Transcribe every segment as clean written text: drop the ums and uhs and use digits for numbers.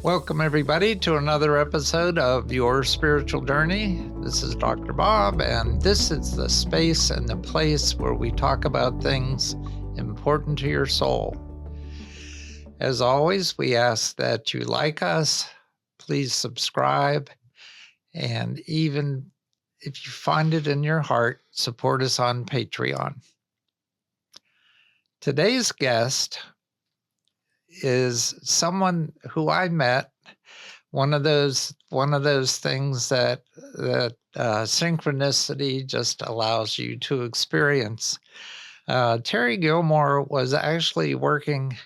Welcome, everybody, to another episode of Your Spiritual Journey. This is Dr. Bob, and this is the space and the place where we talk about things important to your soul. As always, we ask that you like us, please subscribe, and even if you find it in your heart, support us on Patreon. Today's guest is someone who I met, one of those things that synchronicity just allows you to experience. Teri Gilmore was actually working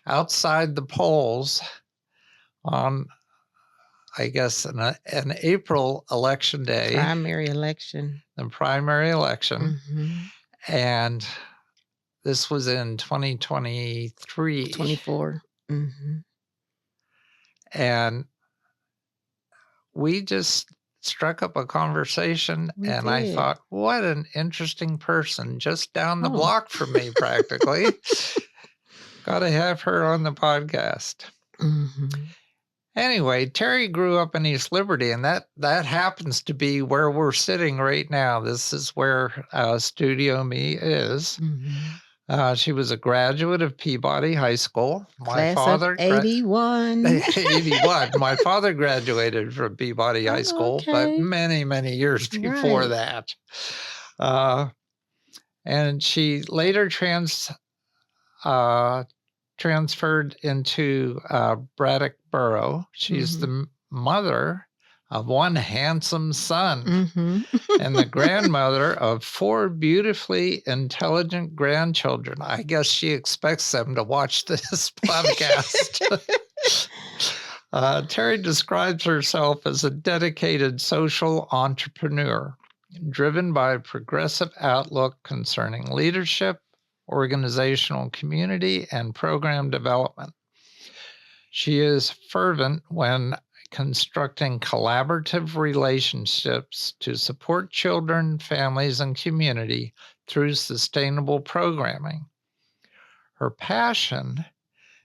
outside the polls on, I guess, an April election day. Primary election. The primary election. Mm-hmm. And this was in 2023. 24. Mm-hmm. And we just struck up a conversation, I thought, what an interesting person, just down the block from me, practically. Got to have her on the podcast. Mm-hmm. Anyway, Teri grew up in East Liberty, and that happens to be where we're sitting right now. This is where Studio Me is. Mm-hmm. She was a graduate of Peabody High School. My father, 81. 81. My father graduated from Peabody High School, but many, many years before that. And she later transferred into Braddock Borough. She's the mother of one handsome son and the grandmother of 4 beautifully intelligent grandchildren. I guess she expects them to watch this podcast. Teri describes herself as a dedicated social entrepreneur, driven by a progressive outlook concerning leadership, organizational community, and program development. She is fervent when constructing collaborative relationships to support children, families, and community through sustainable programming. Her passion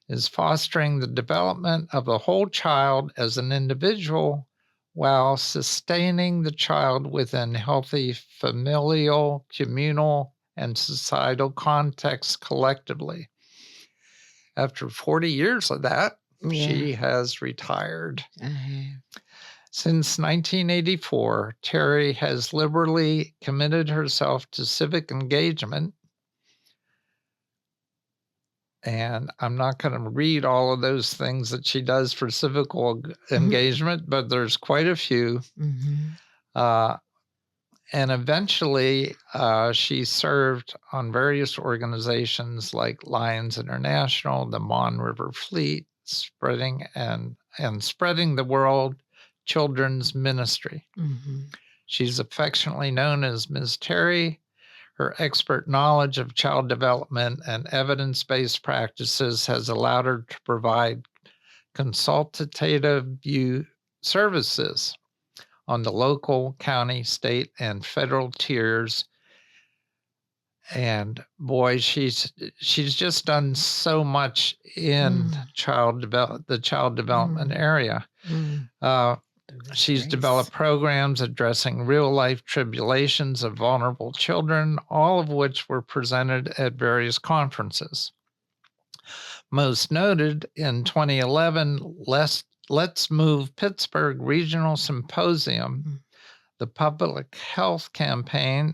is fostering the development of the whole child as an individual while sustaining the child within healthy familial, communal, and societal contexts collectively. After 40 years of that, she has retired. Since 1984, Teri has liberally committed herself to civic engagement. And I'm not going to read all of those things that she does for civic engagement, but there's quite a few. And eventually, she served on various organizations like Lions International, the Mon River Fleet, spreading the world children's ministry. She's affectionately known as Ms. Teri. Her expert knowledge of child development and evidence-based practices has allowed her to provide consultative services on the local, county, state, and federal tiers. And boy, she's just done so much in the child development area. She's developed programs addressing real-life tribulations of vulnerable children, all of which were presented at various conferences. Most noted in 2011, Let's Move Pittsburgh Regional Symposium, the public health campaign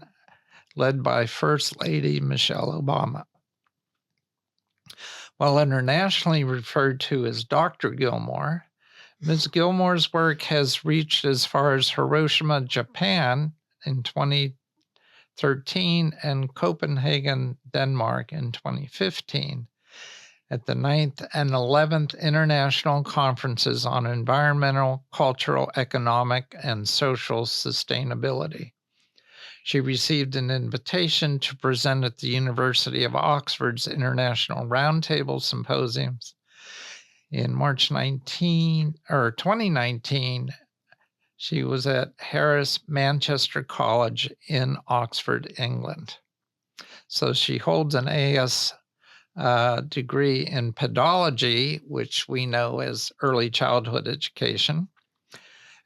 led by First Lady Michelle Obama. While internationally referred to as Dr. Gilmore, Ms. Gilmore's work has reached as far as Hiroshima, Japan in 2013 and Copenhagen, Denmark in 2015 at the 9th and 11th International Conferences on Environmental, Cultural, Economic, and Social Sustainability. She received an invitation to present at the University of Oxford's International Roundtable Symposiums. In March 2019, she was at Harris Manchester College in Oxford, England. So she holds an AS degree in pedology, which we know as early childhood education,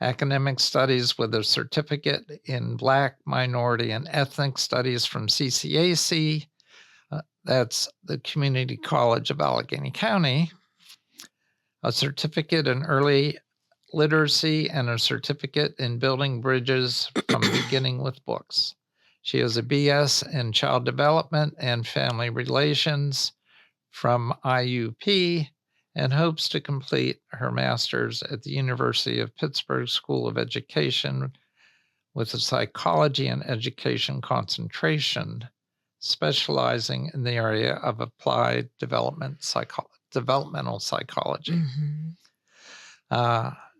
academic studies with a certificate in Black, minority, and ethnic studies from CCAC. That's the Community College of Allegheny County, a certificate in early literacy, and a certificate in building bridges from beginning with books. She has a BS in child development and family relations from IUP and hopes to complete her master's at the University of Pittsburgh School of Education with a psychology and education concentration, specializing in the area of applied developmental psychology.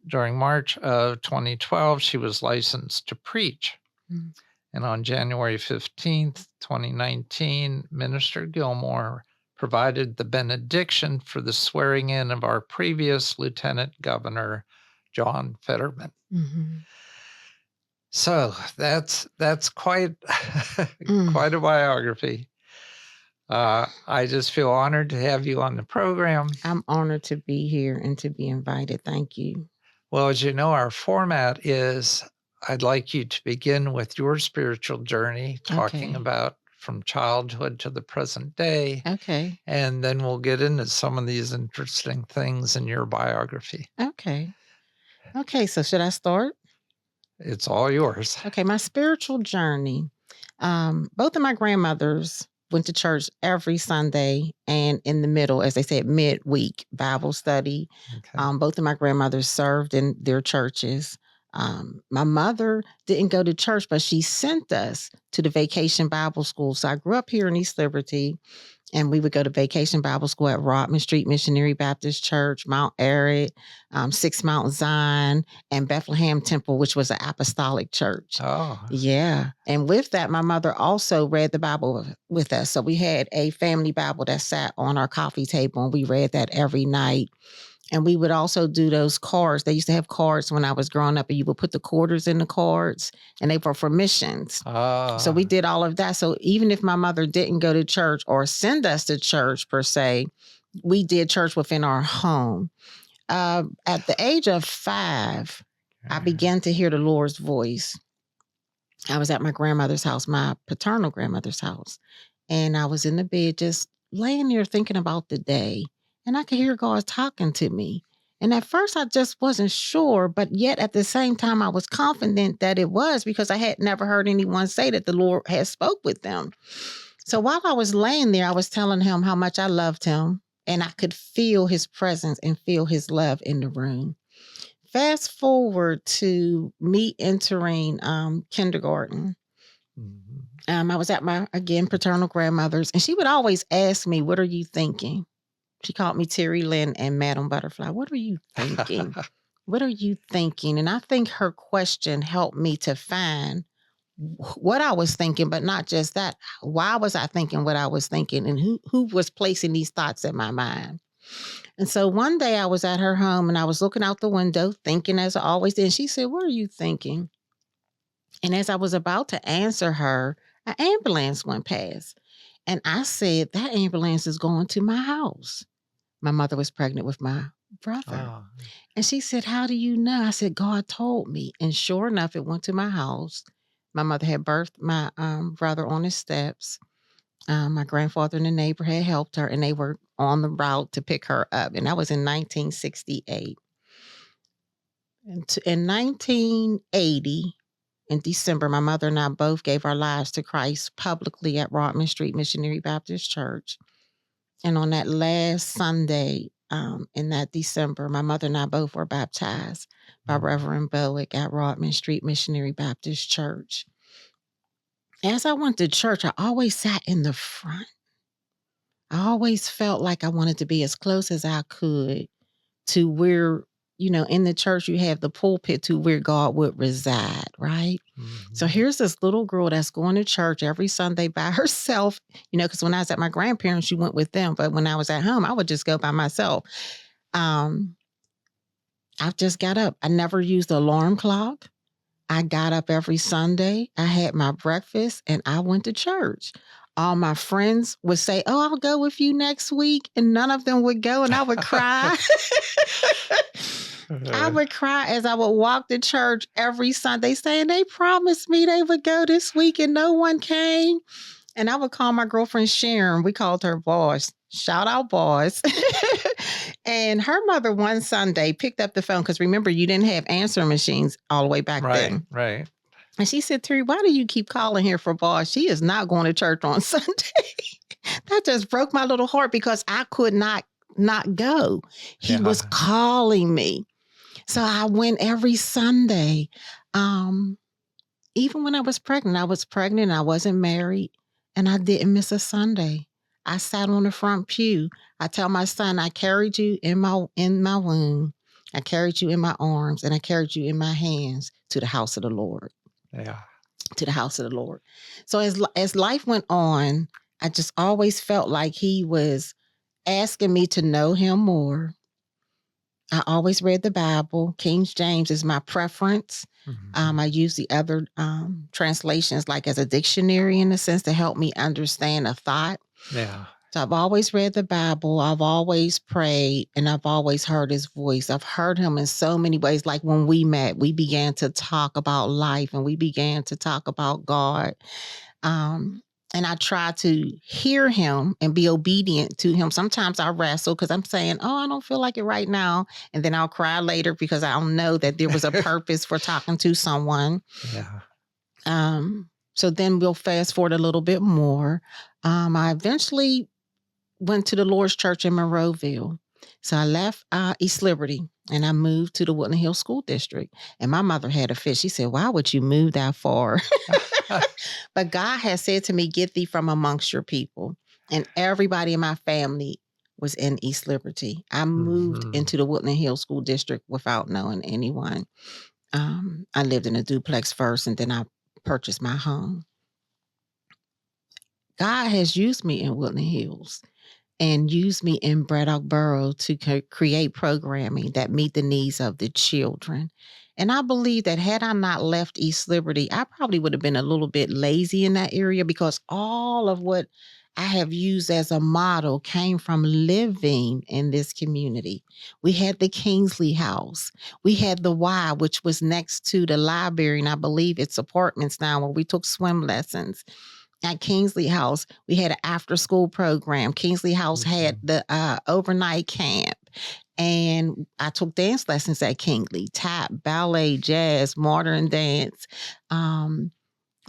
During March of 2012, she was licensed to preach. And on January 15th, 2019, Minister Gilmore provided the benediction for the swearing in of our previous Lieutenant Governor, John Fetterman. So that's quite quite a biography. I just feel honored to have you on the program. I'm honored to be here and to be invited. Thank you. Well, as you know, our format is I'd like you to begin with your spiritual journey, talking about from childhood to the present day. Okay. And then we'll get into some of these interesting things in your biography. Okay. So should I start? It's all yours. Okay. My spiritual journey. Both of my grandmothers went to church every Sunday, and in the middle, as they said, midweek Bible study. Both of my grandmothers served in their churches. My mother didn't go to church, but she sent us to the Vacation Bible School. So I grew up here in East Liberty, and we would go to Vacation Bible School at Rodman Street Missionary Baptist Church, Mount Ararat, Six Mount Zion, and Bethlehem Temple, which was an apostolic church. Oh. Yeah. And with that, my mother also read the Bible with us. So we had a family Bible that sat on our coffee table, and we read that every night. And we would also do those cards. They used to have cards when I was growing up, and you would put the quarters in the cards, and they were for missions. So we did all of that. So even if my mother didn't go to church or send us to church per se, we did church within our home. At the age of 5, I began to hear the Lord's voice. I was at my grandmother's house, my paternal grandmother's house, and I was in the bed just laying there thinking about the day. And I could hear God talking to me. And at first I just wasn't sure, but yet at the same time, I was confident that it was, because I had never heard anyone say that the Lord had spoke with them. So while I was laying there, I was telling him how much I loved him, and I could feel his presence and feel his love in the room. Fast forward to me entering kindergarten. I was at my, again, paternal grandmother's, and she would always ask me, "What are you thinking?" She called me Terry Lynn and Madam Butterfly. "What are you thinking? What are you thinking?" And I think her question helped me to find what I was thinking, but not just that. Why was I thinking what I was thinking, and who was placing these thoughts in my mind? And so one day I was at her home, and I was looking out the window thinking, as I always did. And she said, "What are you thinking?" And as I was about to answer her, an ambulance went past. And I said, "That ambulance is going to my house." My mother was pregnant with my brother. And she said, "How do you know?" I said, "God told me." And sure enough, it went to my house. My mother had birthed my brother on his steps. My grandfather and the neighbor had helped her, and they were on the route to pick her up. And that was in 1968. And in 1980, in December, my mother and I both gave our lives to Christ publicly at Rodman Street Missionary Baptist Church. And on that last Sunday in that December, my mother and I both were baptized by Reverend Bowick at Rodman Street Missionary Baptist Church. As I went to church, I always sat in the front. I always felt like I wanted to be as close as I could to where, in the church, you have the pulpit to where God would reside, right? So here's this little girl that's going to church every Sunday by herself, because when I was at my grandparents, she went with them. But when I was at home, I would just go by myself. I just got up. I never used the alarm clock. I got up every Sunday. I had my breakfast, and I went to church. all my friends would say, "Oh, I'll go with you next week." And none of them would go. And I would cry. I would cry as I would walk to church every Sunday saying they promised me they would go this week and no one came. And I would call my girlfriend Sharon. We called her Boss. Shout out, Boss. And her mother one Sunday picked up the phone because remember, you didn't have answering machines all the way back then. Right. And she said, "Teri, why do you keep calling here for Boss? She is not going to church on Sunday." That just broke my little heart because I could not go. He was calling me. So I went every Sunday. Even when I was pregnant, I wasn't married, and I didn't miss a Sunday. I sat on the front pew. I tell my son, I carried you in my womb. I carried you in my arms, and I carried you in my hands to the house of the Lord. Yeah. To the house of the Lord. So as life went on, I just always felt like he was asking me to know him more. I always read the Bible. King James is my preference. Mm-hmm. I use the other translations like as a dictionary in a sense to help me understand a thought. Yeah. So I've always read the Bible. I've always prayed, and I've always heard his voice. I've heard him in so many ways. Like when we met, we began to talk about life and we began to talk about God. And I try to hear him and be obedient to him. Sometimes I wrestle because I'm saying, "Oh, I don't feel like it right now." And then I'll cry later because I don't know that there was a purpose for talking to someone. Yeah. So then we'll fast forward a little bit more. I eventually went to the Lord's Church in Monroeville. So I left East Liberty and I moved to the Woodland Hills School District. And my mother had a fit. She said, "Why would you move that far?" But God has said to me, "Get thee from amongst your people." And everybody in my family was in East Liberty. I moved into the Woodland Hills School District without knowing anyone. I lived in a duplex first, and then I purchased my home. God has used me in Woodland Hills and used me in Braddock Borough to create programming that meet the needs of the children. And I believe that had I not left East Liberty, I probably would have been a little bit lazy in that area because all of what I have used as a model came from living in this community. We had the Kingsley House. We had the Y, which was next to the library, and I believe it's apartments now where we took swim lessons. At Kingsley House, we had an after-school program. Kingsley House had the overnight camp. And I took dance lessons at Kingsley, tap, ballet, jazz, modern dance.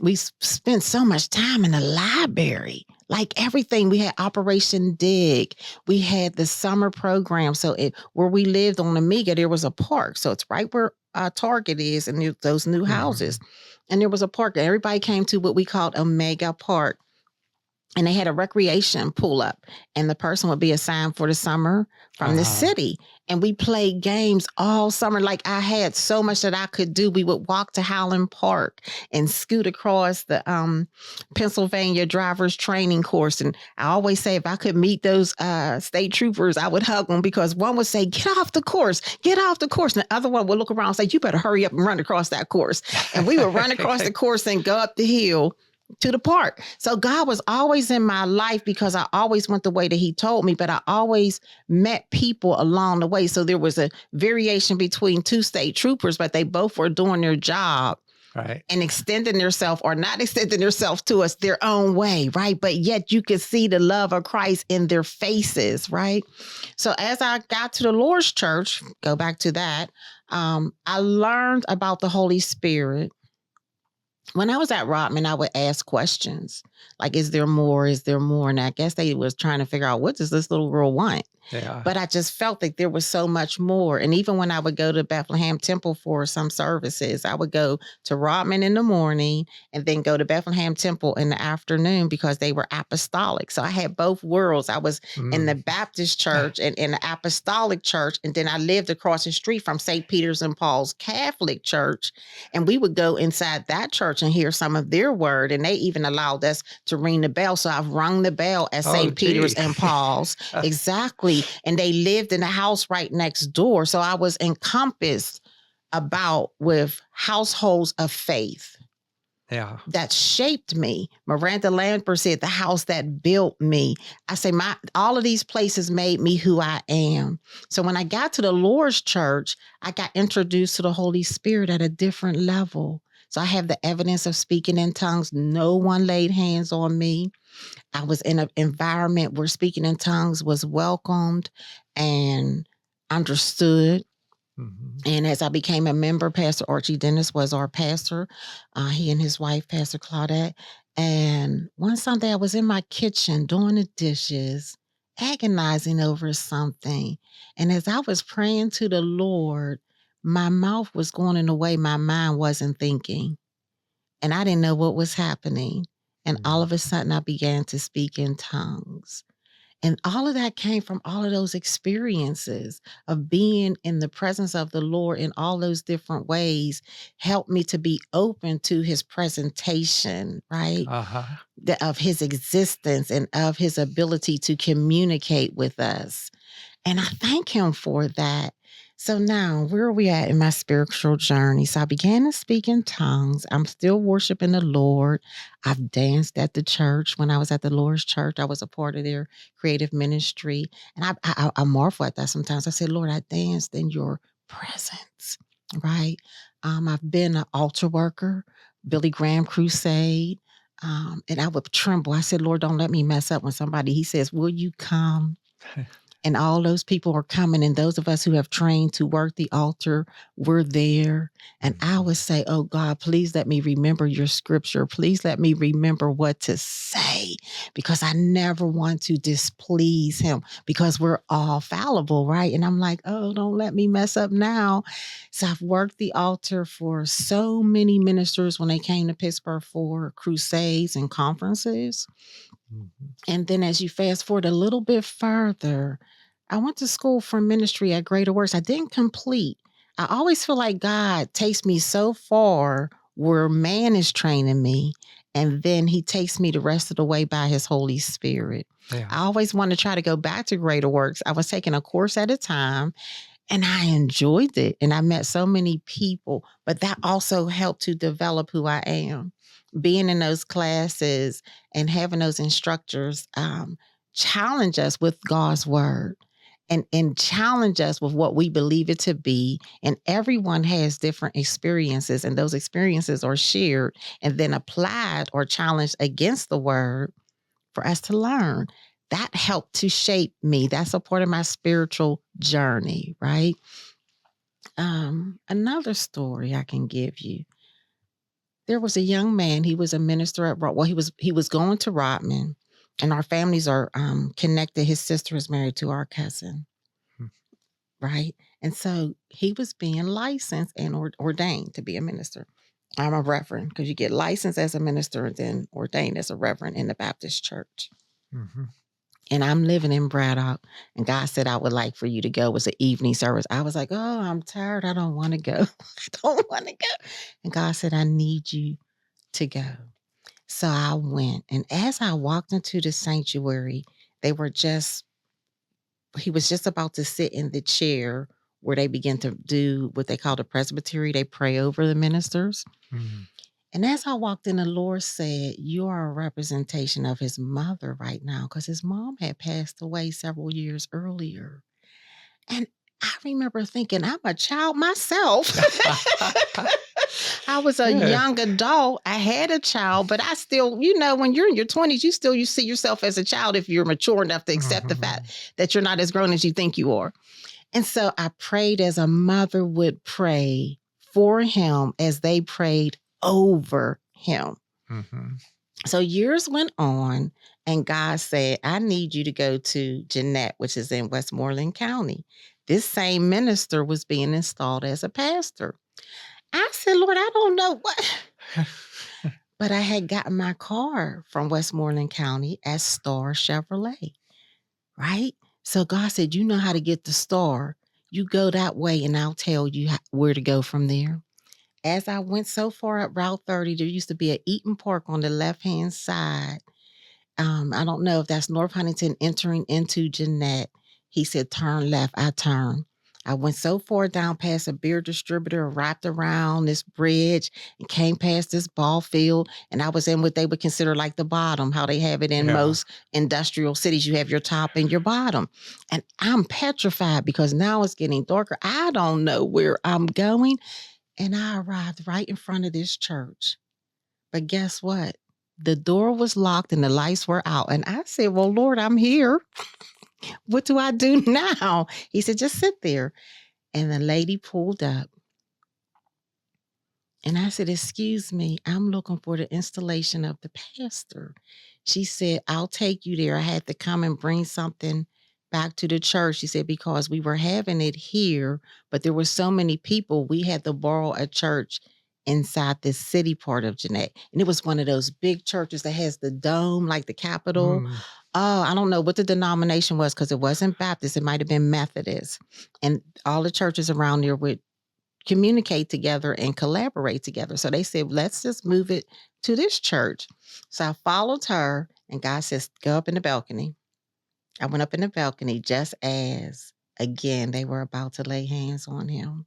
We spent so much time in the library, like everything. We had Operation Dig. We had the summer program. So where we lived on Amiga, there was a park. So it's right where Target is and those new houses. And there was a park. Everybody came to what we called Omega Park. And they had a recreation pull up, and the person would be assigned for the summer from the city. And we played games all summer. Like I had so much that I could do. We would walk to Highland Park and scoot across the Pennsylvania driver's training course. And I always say if I could meet those state troopers, I would hug them because one would say, "Get off the course, get off the course." And the other one would look around and say, "You better hurry up and run across that course." And we would run across the course and go up the hill to the park. So God was always in my life because I always went the way that he told me, but I always met people along the way. So there was a variation between two state troopers, but they both were doing their job. Right. And extending themselves or not extending themselves to us their own way, right? But yet you could see the love of Christ in their faces, right? So as I got to the Lord's Church, go back to that, I learned about the Holy Spirit. When I was at Rodman, I would ask questions like, "Is there more? Is there more?" And I guess they was trying to figure out, what does this little girl want? Yeah. But I just felt like there was so much more. And even when I would go to Bethlehem Temple for some services, I would go to Rodman in the morning and then go to Bethlehem Temple in the afternoon because they were apostolic. So I had both worlds. I was in the Baptist church and in the apostolic church. And then I lived across the street from St. Peter's and Paul's Catholic Church. And we would go inside that church and hear some of their word. And they even allowed us to ring the bell. So I've rung the bell at St. Peter's and Paul's. Exactly. And they lived in the house right next door. So I was encompassed about with households of faith. Yeah. that shaped me. Miranda Lambert said, the house that built me. I say, all of these places made me who I am. So when I got to the Lord's church, I got introduced to the Holy Spirit at a different level. So I have the evidence of speaking in tongues. No one laid hands on me. I was in an environment where speaking in tongues was welcomed and understood. Mhm. And as I became a member, Pastor Archie Dennis was our pastor. He and his wife, Pastor Claudette. And one Sunday I was in my kitchen doing the dishes, agonizing over something. And as I was praying to the Lord, my mouth was going in a way my mind wasn't thinking. And I didn't know what was happening. And all Mhm. of a sudden I began to speak in tongues. And all of that came from all of those experiences of being in the presence of the Lord in all those different ways, helped me to be open to his presentation, right? Uh-huh. Of his existence and of his ability to communicate with us. And I thank him for that. So now, where are we at in my spiritual journey? So I began to speak in tongues. I'm still worshiping the Lord. I've danced at the church. When I was at the Lord's church, I was a part of their creative ministry. And I marvel at that sometimes. I say, Lord, I danced in your presence, right? I've been an altar worker, Billy Graham crusade. And I would tremble. I said, Lord, don't let me mess up when he says, will you come? And all those people are coming. And those of us who have trained to work the altar, we're there. And I would say, oh God, please let me remember your scripture. Please let me remember what to say, because I never want to displease him, because we're all fallible, right? And I'm like, oh, don't let me mess up now. So I've worked the altar for so many ministers when they came to Pittsburgh for crusades and conferences. Mhm. And then as you fast forward a little bit further, I went to school for ministry at Greater Works. I didn't complete. I always feel like God takes me so far where man is training me, and then he takes me the rest of the way by his Holy Spirit. Yeah. I always want to try to go back to Greater Works. I was taking a course at a time, and I enjoyed it. And I met so many people, but that also helped to develop who I am. Being in those classes and having those instructors challenge us with God's word, and challenge us with what we believe it to be. And everyone has different experiences, and those experiences are shared and then applied or challenged against the word for us to learn. That helped to shape me. That's a part of my spiritual journey, right? Another story I can give you. There was a young man. He was a minister at Well, he was going to Rodman, and our families are connected. His sister is married to our cousin, Hmm. right? And so he was being licensed and ordained to be a minister. I'm a reverend, because you get licensed as a minister and then ordained as a reverend in the Baptist church. Mhm. And I'm living in Braddock, and God said, I would like for you to go. It was an evening service. I was like, oh, I'm tired. I don't want to go. I don't want to go. And God said, I need you to go. So I went. And as I walked into the sanctuary, he was just about to sit in the chair where they begin to do what they call the presbytery. They pray over the ministers. Mhm. And as I walked in, the Lord said, you are a representation of his mother right now, because his mom had passed away several years earlier. And I remember thinking, I'm a child myself. I was a Yeah. young adult. I had a child, but I still, when you're in your 20s, you see yourself as a child if you're mature enough to accept the Mhm. fact that you're not as grown as you think you are. And so I prayed as a mother would pray for him as they prayed over him. Mhm. So years went on, and God said, I need you to go to Jeanette, which is in Westmoreland County. This same minister was being installed as a pastor. I said, Lord, I don't know what. But I had gotten my car from Westmoreland County as Star Chevrolet, right? So God said, you know how to get the Star. You go that way, and I'll tell you where to go from there. As I went so far up Route 30, there used to be an Eaton Park on the left-hand side. I don't know if that's North Huntington entering into Jeanette. He said, turn left. I turned. I went so far down past a beer distributor, wrapped around this bridge, and came past this ball field. And I was in what they would consider like the bottom, how they have it in Yeah. most industrial cities. You have your top and your bottom. And I'm petrified because now it's getting darker. I don't know where I'm going. And I arrived right in front of this church. But guess what? The door was locked and the lights were out. And I said, well, Lord, I'm here. What do I do now? He said, just sit there. And the lady pulled up. And I said, excuse me, I'm looking for the installation of the pastor. She said, I'll take you there. I had to come and bring something back to the church. She said, because we were having it here, but there were so many people, we had to borrow a church inside the city part of Jeanette. And it was one of those big churches that has the dome, like the Capitol. Mm. Oh, I don't know what the denomination was because it wasn't Baptist. It might have been Methodist. And all the churches around there would communicate together and collaborate together. So they said, let's just move it to this church. So I followed her, and God says, go up in the balcony. I went up in the balcony just as, again, they were about to lay hands on him.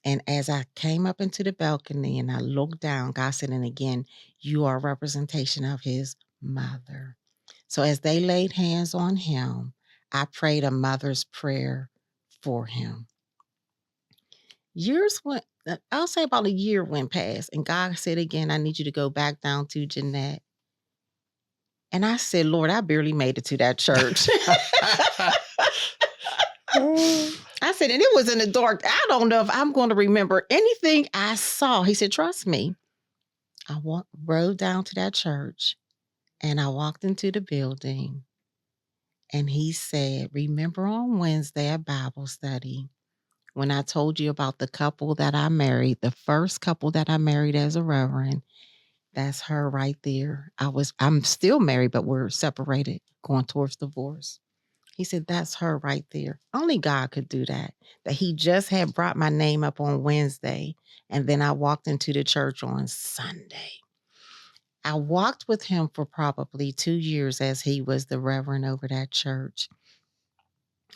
And as I came up into the balcony and I looked down, God said, and again, you are a representation of his mother. So as they laid hands on him, I prayed a mother's prayer for him. Years went, I'll say about a year went past, and God said again, I need you to go back down to Jeanette. And I said, Lord, I barely made it to that church. I said, and it was in the dark. I don't know if I'm going to remember anything I saw. He said, trust me. I rode down to that church, and I walked into the building, and he said, remember on Wednesday at Bible study, when I told you about the couple that I married, the first couple that I married as a reverend, that's her right there. I'm still married, but we're separated, going towards divorce. He said, that's her right there. Only God could do that. That he just had brought my name up on Wednesday, and then I walked into the church on Sunday. I walked with him for probably 2 years as he was the reverend over that church.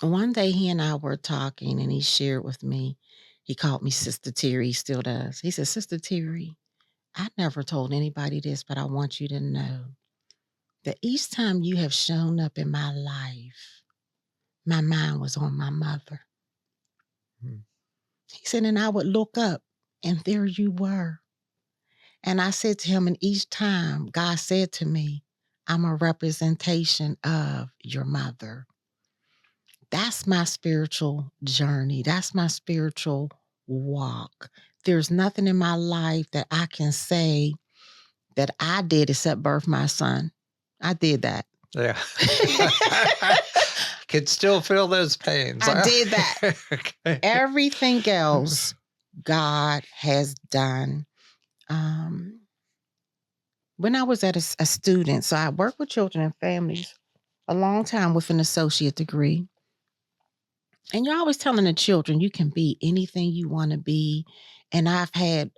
One day he and I were talking, and he shared with me, he called me Sister Teri, he still does. He said, Sister Teri, I never told anybody this, but I want you to know that each time you have shown up in my life, my mind was on my mother. He said, and I would look up, and there you were. And I said to him, and each time God said to me, I'm a representation of your mother. That's my spiritual journey. That's my spiritual walk. There's nothing in my life that I can say that I did except birth my son. I did that. Yeah. Could still feel those pains. I did that. Okay. Everything else God has done. When I was a student, so I worked with children and families a long time with an associate degree. And you're always telling the children you can be anything you want to be. And I've had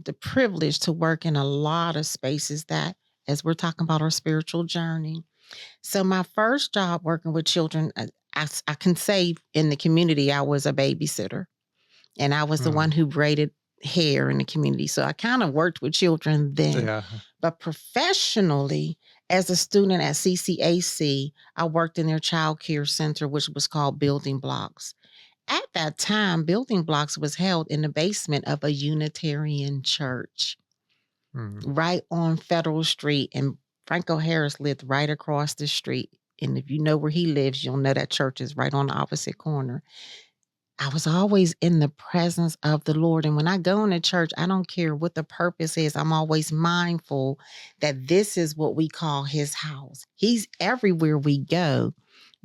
the privilege to work in a lot of spaces that, as we're talking about our spiritual journey. So my first job working with children, I can say in the community, I was a babysitter. And I was the one who braided hair in the community. So I kind of worked with children then. Yeah. But professionally, as a student at CCAC, I worked in their child care center, which was called Building Blocks. At that time, Building Blocks was held in the basement of a Unitarian church right on Federal Street. And Franco Harris lived right across the street. And if you know where he lives, you'll know that church is right on the opposite corner. I was always in the presence of the Lord. And when I go into church, I don't care what the purpose is. I'm always mindful that this is what we call his house. He's everywhere we go.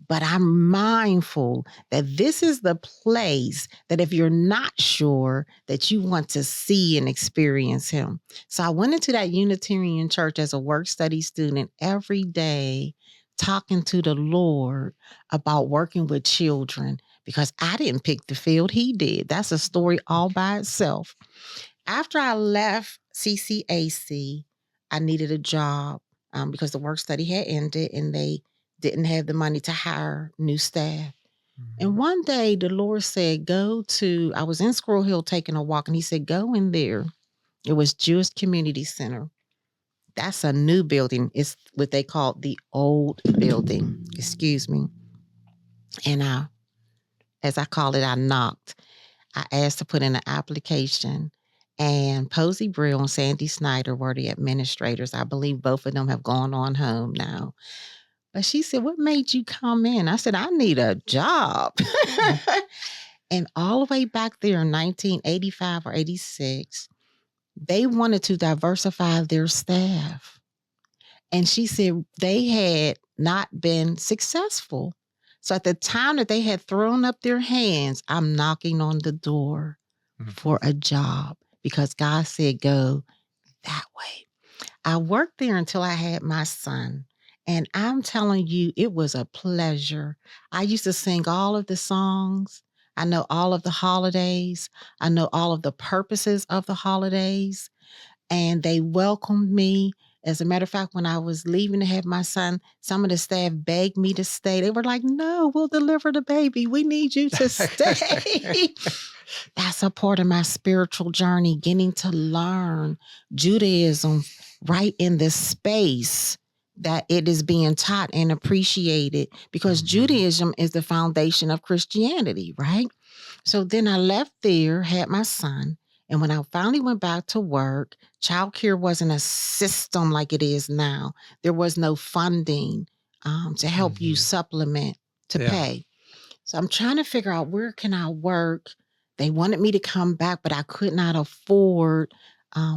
But I'm mindful that this is the place that if you're not sure, that you want to see and experience him. So I went into that Unitarian church as a work study student every day, talking to the Lord about working with children, because I didn't pick the field, he did. That's a story all by itself. After I left CCAC, I needed a job because the work study had ended and they didn't have the money to hire new staff. And Mhm. one day the Lord said, I was in Squirrel Hill taking a walk, and he said, go in there. It was Jewish Community Center. That's a new building. It's what they call the old building. Excuse me. And as I call it, I knocked. I asked to put in an application. And Posey Brill and Sandy Snyder were the administrators. I believe both of them have gone on home now. But she said, what made you come in? I said, I need a job. And all the way back there in 1985 or 86, they wanted to diversify their staff. And she said they had not been successful. So at the time that they had thrown up their hands, I'm knocking on the door for Mhm. a job because God said, go that way. I worked there until I had my son. And I'm telling you, it was a pleasure. I used to sing all of the songs. I know all of the holidays. I know all of the purposes of the holidays. And they welcomed me. As a matter of fact, when I was leaving to have my son, some of the staff begged me to stay. They were like, no, we'll deliver the baby. We need you to stay. That's a part of my spiritual journey, getting to learn Judaism right in the space that it is being taught and appreciated, because Mhm. Judaism is the foundation of Christianity, right? So then I left there, had my son, and when I finally went back to work, childcare wasn't a system like it is now. There was no funding to help you Mhm. supplement to Yeah. pay. So I'm trying to figure out, where can I work? They wanted me to come back, but I could not afford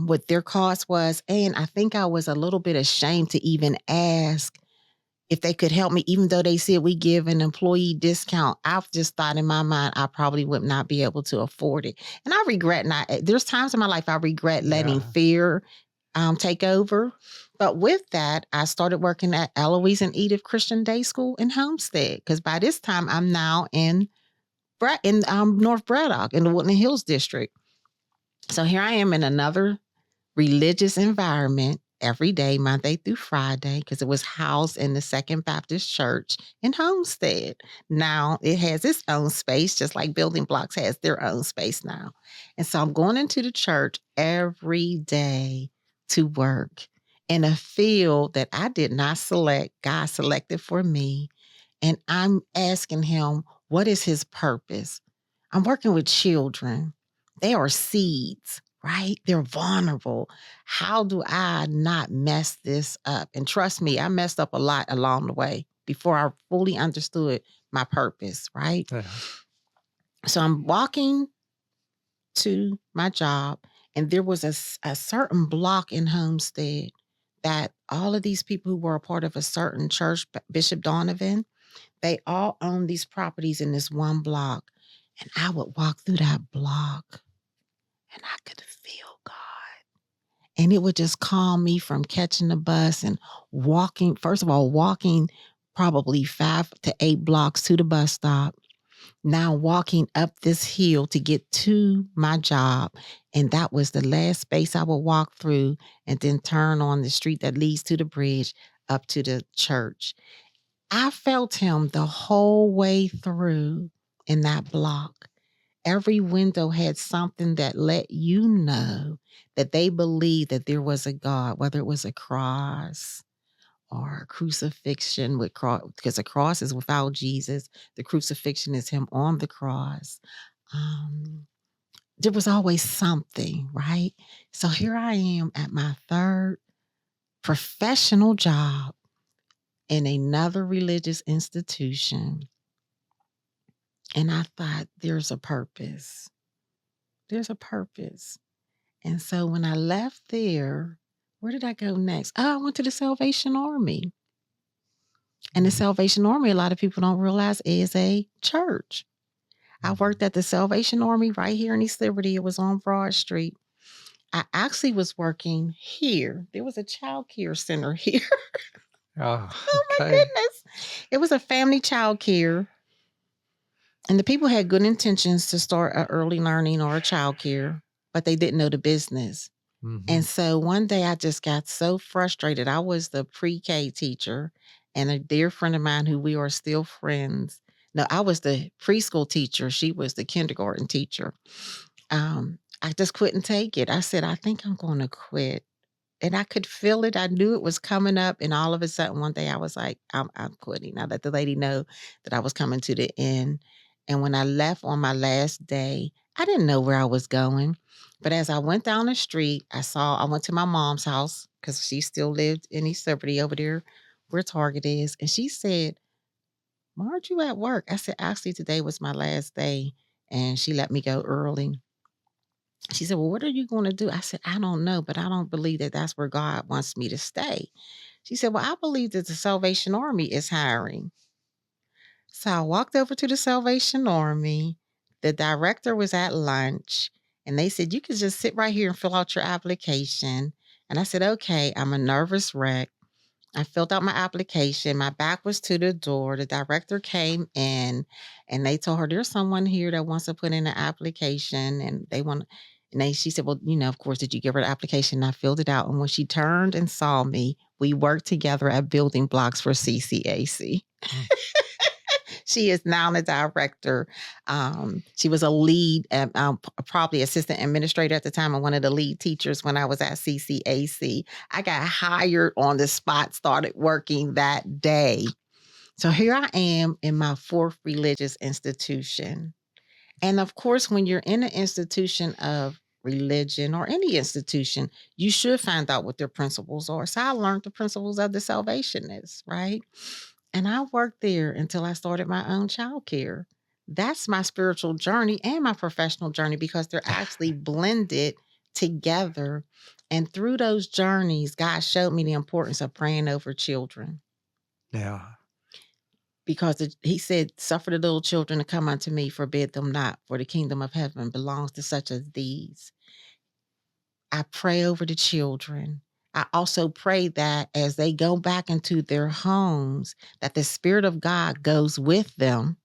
what their cost was. And I think I was a little bit ashamed to even ask if they could help me, even though they said we give an employee discount. I've just thought in my mind, I probably would not be able to afford it. And I regret not, there's times in my life I regret letting Yeah. fear take over. But with that, I started working at Eloise and Edith Christian Day School in Homestead, because by this time I'm now in North Braddock in the Woodland Hills district. So here I am in another religious environment every day, Monday through Friday, because it was housed in the Second Baptist Church in Homestead. Now it has its own space, just like Building Blocks has their own space now. And so I'm going into the church every day to work in a field that I did not select. God selected for me. And I'm asking him, what is his purpose? I'm working with children. They are seeds, right? They're vulnerable. How do I not mess this up? And trust me, I messed up a lot along the way before I fully understood my purpose, right? Yeah. So I'm walking to my job, and there was a certain block in Homestead that all of these people who were a part of a certain church, Bishop Donovan, they all own these properties in this one block. And I would walk through that block and I could feel God. And it would just calm me from catching the bus and walking, first of all, walking probably 5 to 8 blocks to the bus stop. Now walking up this hill to get to my job. And that was the last space I would walk through, and then turn on the street that leads to the bridge up to the church. I felt him the whole way through in that block. Every window had something that let you know that they believed that there was a God, whether it was a cross or a crucifixion with cross, because a cross is without Jesus. The crucifixion is him on the cross. Um, there was always something, right? So here I am at my third professional job in another religious institution. And I thought, there's a purpose. There's a purpose. And so when I left there, where did I go next? Oh, I went to the Salvation Army. And the Mhm. Salvation Army, a lot of people don't realize, is a church. I worked Mhm. at the Salvation Army right here in East Liberty. It was on Broad Street. I actually was working here. There was a child care center here. Oh, Oh my okay. goodness. It was a family child care. And the people had good intentions to start a early learning or a child care, but they didn't know the business. And Mhm. so one day I just got so frustrated. I was the pre-K teacher, and a dear friend of mine who we are still friends No, I was the preschool teacher. She was the kindergarten teacher. I just couldn't take it. I said, I think I'm going to quit. And I could feel it. I knew it was coming up. And all of a sudden, one day I was like, I'm quitting. I let the lady know that I was coming to the end. And when I left on my last day, I didn't know where I was going. But as I went down the street, I went to my mom's house because she still lived in East Liberty over there where Target is. And she said, "Why aren't you at work?" I said, "Actually, today was my last day." And she let me go early. She said, "Well, what are you going to do?" I said, "I don't know, but I don't believe that that's where God wants me to stay." She said, "Well, I believe that the Salvation Army is hiring." So I walked over to the Salvation Army. The director was at lunch and they said, "You can just sit right here and fill out your application." And I said, "Okay." I'm a nervous wreck. I filled out my application. My back was to the door. The director came in and they told her, "There's someone here that wants to put in an application." And she said, "Well, of course, did you give her the application?" And I filled it out. And when she turned and saw me, we worked together at building blocks for CCAC. Mm. She is now the director. She was a lead, probably assistant administrator at the time, and one of the lead teachers when I was at CCAC. I got hired on the spot, started working that day. So here I am in my fourth religious institution. And of course, when you're in an institution of religion or any institution, you should find out what their principles are. So I learned the principles of the Salvationists, right? And I worked there until I started my own childcare. That's my spiritual journey and my professional journey because they're actually blended together. And through those journeys, God showed me the importance of praying over children Yeah. because he said, "Suffer the little children to come unto me, forbid them not, for the kingdom of heaven belongs to such as these." I pray over the children. I also pray that as they go back into their homes, that the Spirit of God goes with them,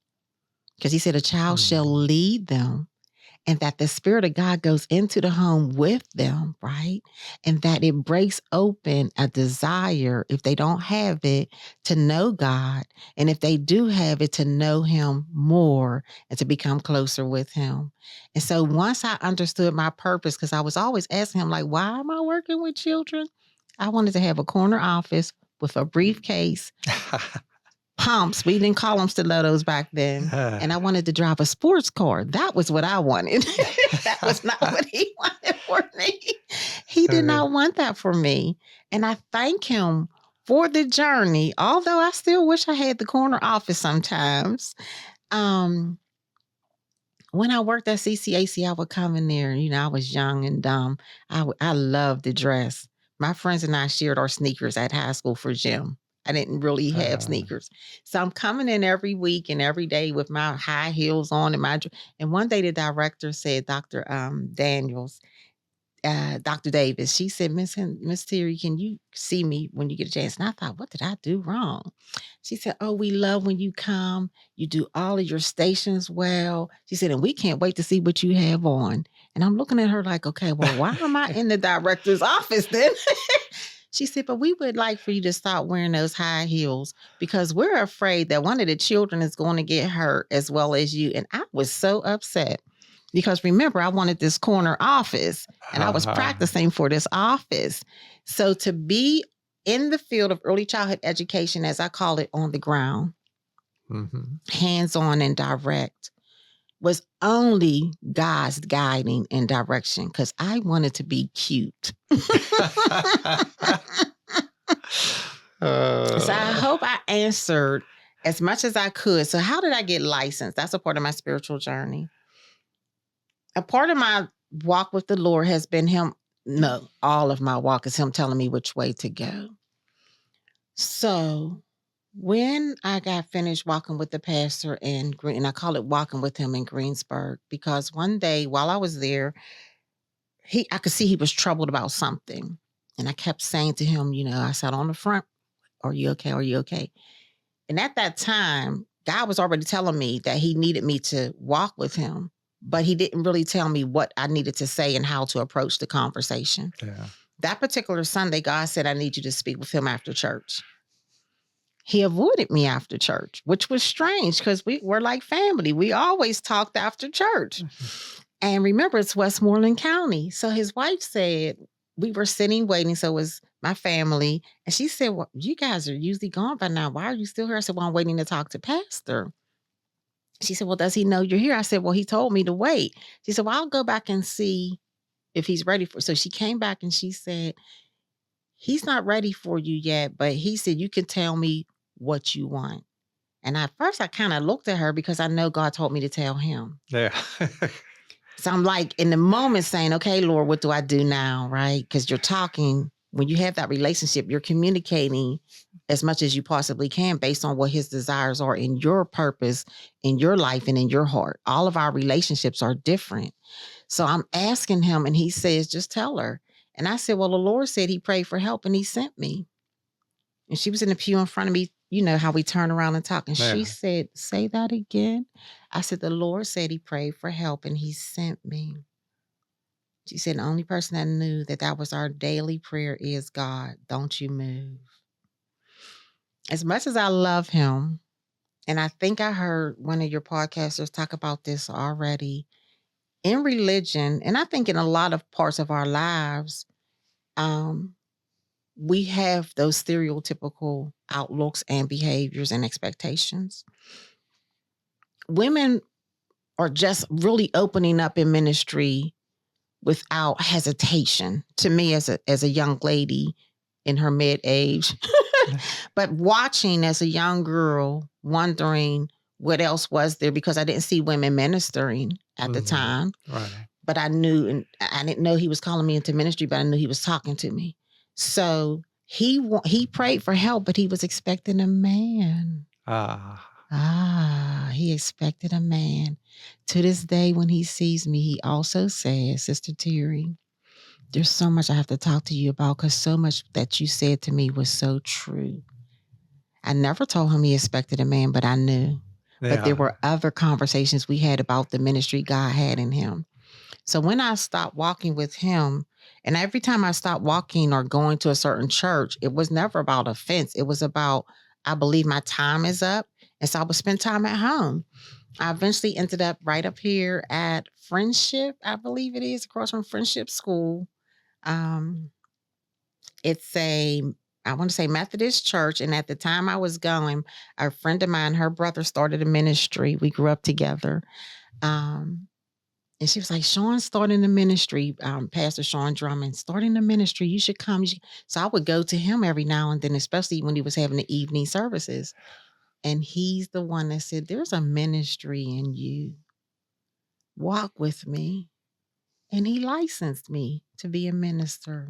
because he said a child shall lead them, and that the Spirit of God goes into the home with them, right? And that it breaks open a desire, if they don't have it, to know God. And if they do have it, to know him more and to become closer with him. And so once I understood my purpose, because I was always asking him, like, why am I working with children? I wanted to have a corner office with a briefcase, pumps. We didn't call them stilettos back then. And I wanted to drive a sports car. That was what I wanted. That was not what he wanted for me. He did not want that for me. And I thank him for the journey, although I still wish I had the corner office sometimes. When I worked at CCAC, I would come in there. I was young and dumb. I loved to dress. My friends and I shared our sneakers at high school for gym. I didn't really have sneakers. So I'm coming in every week and every day with my high heels on and one day the director said, Dr. Daniels, Dr. Davis, she said, Miss Teri, can you see me when you get a chance? And I thought, what did I do wrong? She said, "Oh, we love when you come. You do all of your stations well." She said, "And we can't wait to see what you have on." And I'm looking at her like, okay, well, why am I in the director's office then? She said, "But we would like for you to stop wearing those high heels because we're afraid that one of the children is going to get hurt as well as you." And I was so upset because remember, I wanted this corner office and I was practicing for this office. So to be in the field of early childhood education, as I call it, on the ground, hands-on and direct, was only God's guiding and direction because I wanted to be cute. So I hope I answered as much as I could. So how did I get licensed? That's a part of my spiritual journey. A part of my walk with the Lord has been all of my walk is him telling me which way to go. So when I got finished walking with the pastor in Green, and I call it walking with him in Greensburg, because one day while I was there, I could see he was troubled about something. And I kept saying to him, I sat on the front, "Are you okay? Are you okay?" And at that time, God was already telling me that he needed me to walk with him, but he didn't really tell me what I needed to say and how to approach the conversation. Yeah. That particular Sunday, God said, "I need you to speak with him after church." he avoided me after church, which was strange because we were like family. We always talked after church. And remember, it's Westmoreland County. So his wife said, we were sitting waiting. So it was my family. And she said, well, you guys are usually gone by now. Why are you still here? I said, well, I'm waiting to talk to Pastor. She said, well, does he know you're here? I said, well, he told me to wait. She said, well, I'll go back and see if he's ready for. So she came back and she said, he's not ready for you yet, but he said, you can tell me what you want. And at first I kind of looked at her because I know God told me to tell him. Yeah. So I'm like in the moment saying, okay, Lord, what do I do now? Right? Because you're talking, when you have that relationship, you're communicating as much as you possibly can based on what his desires are in your purpose, in your life, and in your heart. All of our relationships are different. So I'm asking him, and he says, just tell her. And I said, well, the Lord said he prayed for help and he sent me. And she was in the pew in front of me. You know how we turn around and talk. And she said, say that again. I said, the Lord said he prayed for help and he sent me. She said, the only person that knew that was our daily prayer is God. Don't you move. As much as I love him, and I think I heard one of your podcasters talk about this already, in religion, and I think in a lot of parts of our lives, we have those stereotypical outlooks and behaviors and expectations. Women are just really opening up in ministry without hesitation. To me, as a young lady in her mid-age, but watching as a young girl, wondering what else was there because I didn't see women ministering at the time. Right. But I knew, and I didn't know he was calling me into ministry, but I knew he was talking to me. So he prayed for help, but he was expecting a man. He expected a man. To this day, when he sees me, he also says, Sister Teri, there's so much I have to talk to you about because so much that you said to me was so true. I never told him he expected a man, but I knew. Yeah. But there were other conversations we had about the ministry God had in him. So when I stopped walking with him, and every time I stopped walking or going to a certain church, it was never about offense. It was about, I believe my time is up. And so I would spend time at home. I eventually ended up right up here at Friendship, I believe it is, across from Friendship School. It's I want to say Methodist church. And at the time I was going, a friend of mine, her brother started a ministry. We grew up together. And she was like, Sean starting the ministry, Pastor Sean Drummond, starting the ministry. You should come. So I would go to him every now and then, especially when he was having the evening services. And he's the one that said, there's a ministry in you. Walk with me. And he licensed me to be a minister.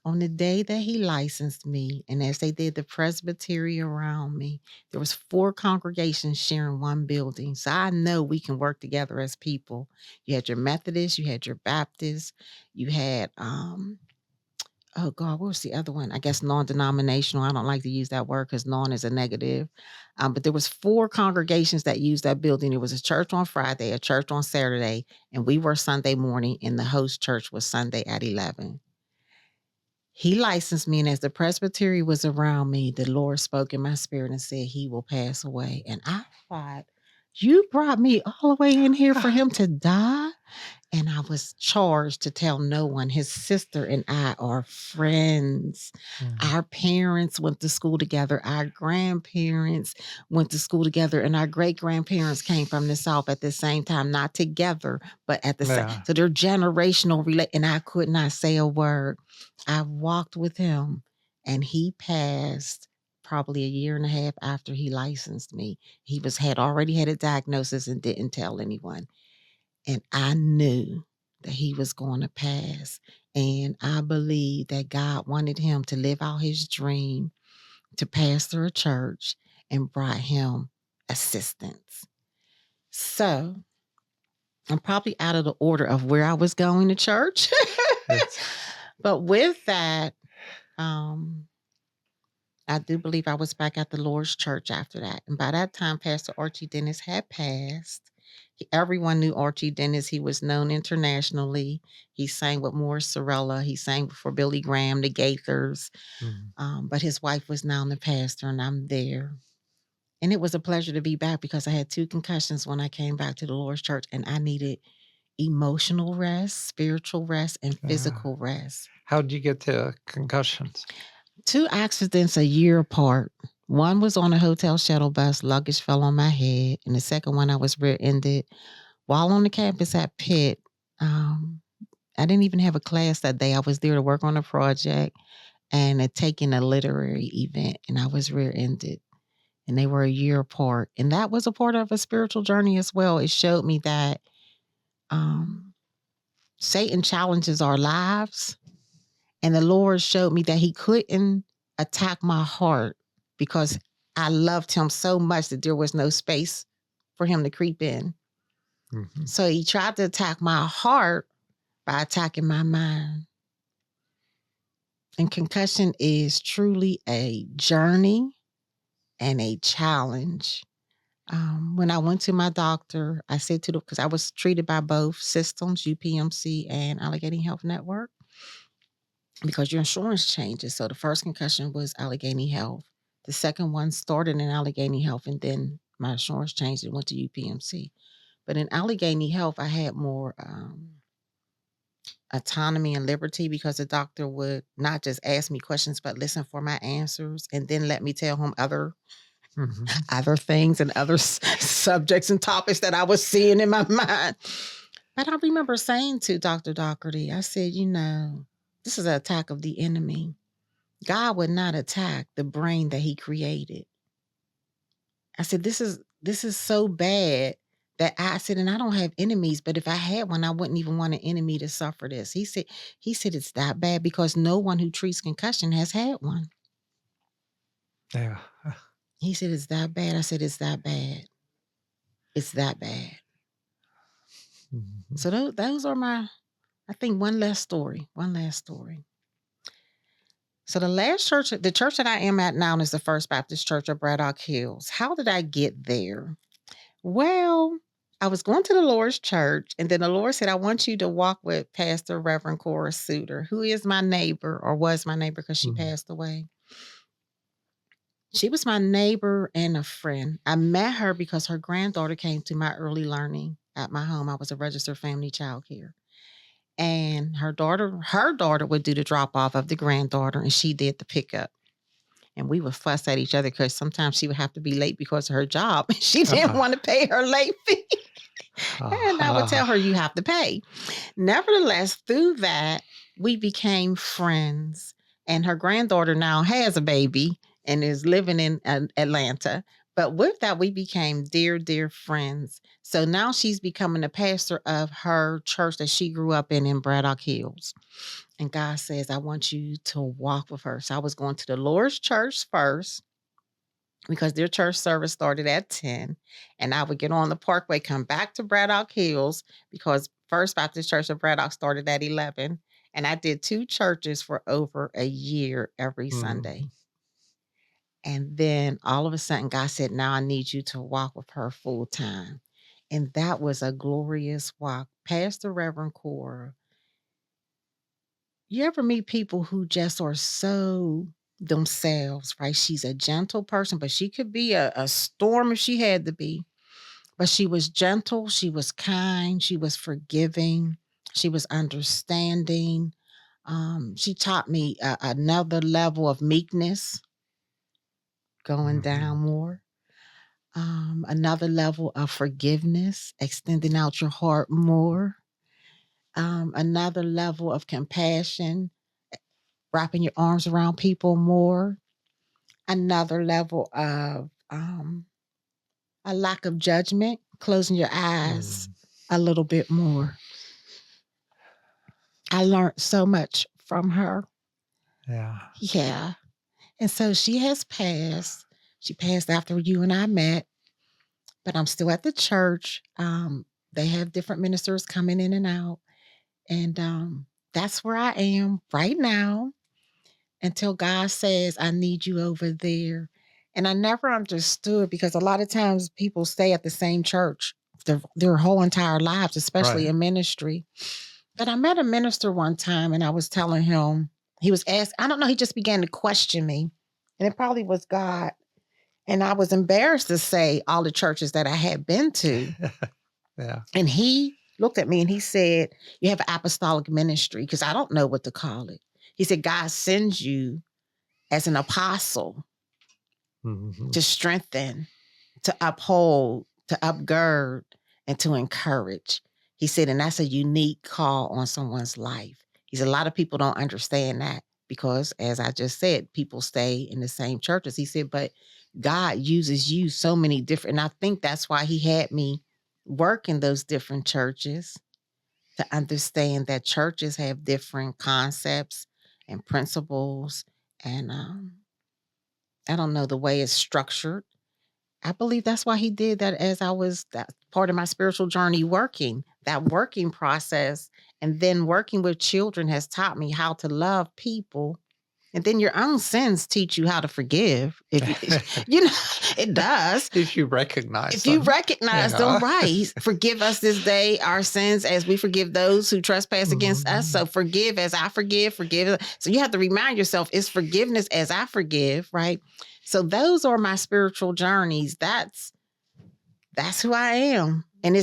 On the day that he licensed me, and as they did the presbytery around me, there was 4 congregations sharing one building. So I know we can work together as people. You had your Methodist, you had your Baptist, you had, oh God, what was the other one? I guess non-denominational. I don't like to use that word because non is a negative. But there was 4 congregations that used that building. There was a church on Friday, a church on Saturday, and we were Sunday morning, and the host church was Sunday at 11. He licensed me, and as the presbytery was around me, the Lord spoke in my spirit and said, he will pass away. And I thought, you brought me all the way in here for him to die? And I was charged to tell no one. His sister and I are friends. Our parents went to school together. Our grandparents went to school together. And our great-grandparents came from the South at the same time, not together, but at the same. So they're generational. And I could not say a word. I walked with him, and he passed probably a year and a half after he licensed me. He had already had a diagnosis and didn't tell anyone. And I knew that he was going to pass. And I believe that God wanted him to live out his dream to pastor a church and brought him assistance. So I'm probably out of the order of where I was going to church. But with that, I do believe I was back at the Lord's church after that. And by that time, Pastor Archie Dennis had passed. Everyone knew Archie Dennis. He was known internationally. He sang with Morris Sorella. He sang for Billy Graham, the Gaithers. Mhm. But his wife was now the pastor, and I'm there. And it was a pleasure to be back because I had 2 concussions when I came back to the Lord's church, and I needed emotional rest, spiritual rest, and Yeah. physical rest. How'd you get to concussions? 2 accidents a year apart. One was on a hotel shuttle bus, luggage fell on my head, and the second one I was rear-ended while on the campus at Pitt. I didn't even have a class that day. I was there to work on a project and taking a literary event, and I was rear-ended, and they were a year apart. And that was a part of a spiritual journey as well. It showed me that Satan challenges our lives, and the Lord showed me that he couldn't attack my heart because I loved him so much that there was no space for him to creep in. Mhm. So he tried to attack my heart by attacking my mind. And concussion is truly a journey and a challenge. When I went to my doctor, I said to because I was treated by both systems, UPMC and Allegheny Health Network, because your insurance changes. So the first concussion was Allegheny Health. The second one started in Allegheny Health, and then my insurance changed and went to UPMC. But in Allegheny Health, I had more autonomy and liberty because the doctor would not just ask me questions, but listen for my answers and then let me tell him other things and other subjects and topics that I was seeing in my mind. But I remember saying to Dr. Doherty, I said, this is an attack of the enemy. God would not attack the brain that he created. I said, this is so bad that I said, and I don't have enemies, but if I had one, I wouldn't even want an enemy to suffer this. He said it's that bad because no one who treats concussion has had one. Yeah. He said, it's that bad. I said, it's that bad. It's that bad. Mhm. So those are I think one last story. So the church that I am at now is the First Baptist Church of Braddock Hills. How did I get there? Well, I was going to the Lord's church, and then the Lord said, I want you to walk with Pastor Reverend Cora Suter, who is my neighbor, or was my neighbor because she passed away. She was my neighbor and a friend. I met her because her granddaughter came to my early learning at my home. I was a registered family child care. And her daughter would do the drop off of the granddaughter, and she did the pickup. And we would fuss at each other because sometimes she would have to be late because of her job. She didn't want to pay her late fee. And I would tell her, you have to pay. Nevertheless, through that, we became friends. And her granddaughter now has a baby and is living in Atlanta. But with that, we became dear, dear friends. So now she's becoming the pastor of her church that she grew up in Braddock Hills. And God says, I want you to walk with her. So I was going to the Lord's church first because their church service started at 10. And I would get on the Parkway, come back to Braddock Hills because First Baptist Church of Braddock started at 11. And I did 2 churches for over a year every Sunday. And then all of a sudden, God said, now I need you to walk with her full time. And that was a glorious walk. Pastor Reverend Cora, you ever meet people who just are so themselves, right? She's a gentle person, but she could be a storm if she had to be. But she was gentle, she was kind, she was forgiving, she was understanding. She taught me another level of meekness, going down more. Another level of forgiveness, extending out your heart more. Another level of compassion, wrapping your arms around people more. Another level of a lack of judgment, closing your eyes a little bit more. I learned so much from her. Yeah. And so she has passed. She passed after you and I met, but I'm still at the church. They have different ministers coming in and out. And that's where I am right now until God says, I need you over there. And I never understood because a lot of times people stay at the same church their whole entire lives, especially Right. in ministry. But I met a minister one time and I was telling him, he was asked, I don't know, he just began to question me. And it probably was God. And I was embarrassed to say all the churches that I had been to. Yeah. And he looked at me and he said, you have an apostolic ministry, because I don't know what to call it. He said, God sends you as an apostle Mhm. to strengthen, to uphold, to upgird, and to encourage. He said, and that's a unique call on someone's life. He said, a lot of people don't understand that because, as I just said, people stay in the same churches. He said, but God uses you so many different, and I think that's why he had me work in those different churches, to understand that churches have different concepts and principles. And I don't know, the way it's structured. I believe that's why he did that, as I was that part of my spiritual journey, that working process. And then working with children has taught me how to love people. And then your own sins teach you how to forgive. If you, you know, it does. If you recognize If you them. recognize them, right. Forgive us this day our sins as we forgive those who trespass against us. So forgive as I forgive, forgive. So you have to remind yourself, it's forgiveness as I forgive, right? So those are my spiritual journeys. That's who I am. And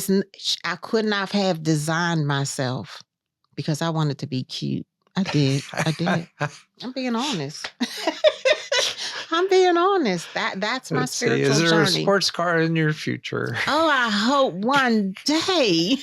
I could not have designed myself because I wanted to be cute. I did. I'm being honest. I'm being honest. That's my Let's see. spiritual Is there journey. a sports car in your future? Oh, I hope one day.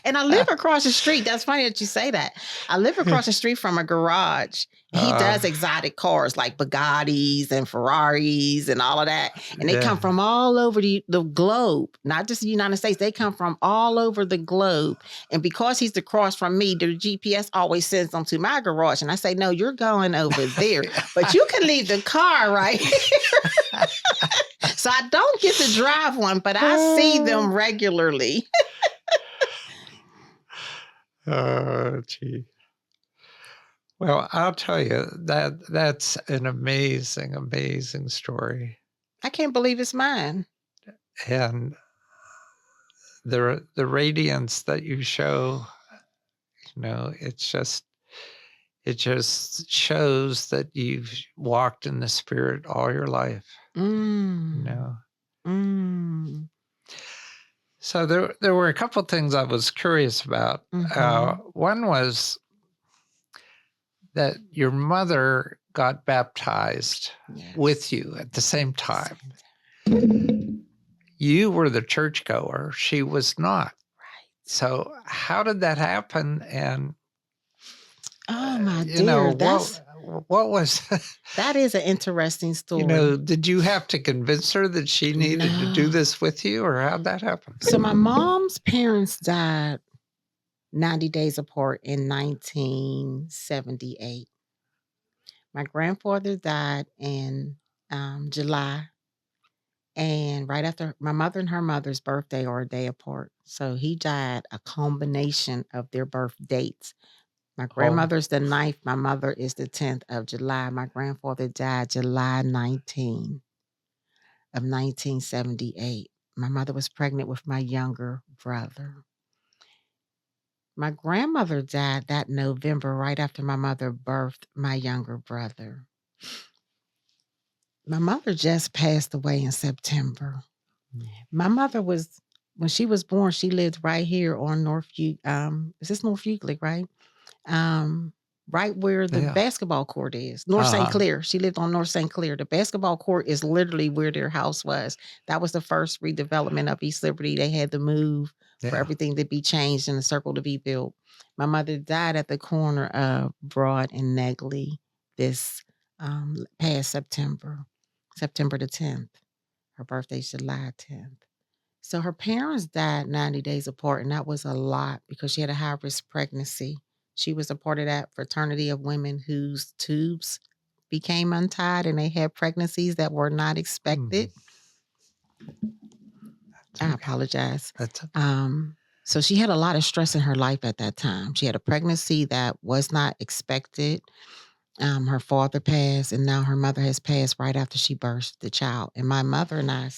And I live across the street. That's funny that you say that. I live across the street from a garage. He does exotic cars like Bugattis and Ferraris and all of that. And they come from all over the globe, not just the United States. They come from all over the globe. And because he's across from me, the GPS always sends them to my garage. And I say, no, you're going over there. But you can leave the car right here. So I don't get to drive one, but I see them regularly. Oh, gee. Well, I'll tell you that's an amazing, amazing story. I can't believe it's mine. And the radiance that you show, it just shows that you've walked in the Spirit all your life. So there were a couple things I was curious about. One was that your mother got baptized with you at the same time. You were the churchgoer. She was not. Right. So how did that happen? And oh my dear, what was that is an interesting story. Did you have to convince her that she needed to do this with you, or how'd that happen? So my mom's parents died 90 days apart in 1978. My grandfather died in July. And right after my mother and her mother's birthday are a day apart. So he died a combination of their birth dates. My grandmother's the 9th. My mother is the 10th of July. My grandfather died July 19 of 1978. My mother was pregnant with my younger brother. My grandmother died that November, right after my mother birthed my younger brother. My mother just passed away in September. My mother was, when she was born, she lived right here on North is this North Euclid, right? Right where the basketball court is, North St. Clair. She lived on North St. Clair. The basketball court is literally where their house was. That was the first redevelopment of East Liberty. They had to move for everything to be changed and the circle to be built. My mother died at the corner of Broad and Negley this past September the 10th. Her birthday's July 10th. So her parents died 90 days apart, and that was a lot because she had a high-risk pregnancy. She was a part of that fraternity of women whose tubes became untied and they had pregnancies that were not expected. I apologize. So she had a lot of stress in her life at that time. She had a pregnancy that was not expected. Her father passed, and now her mother has passed right after she birthed the child. And my mother and I,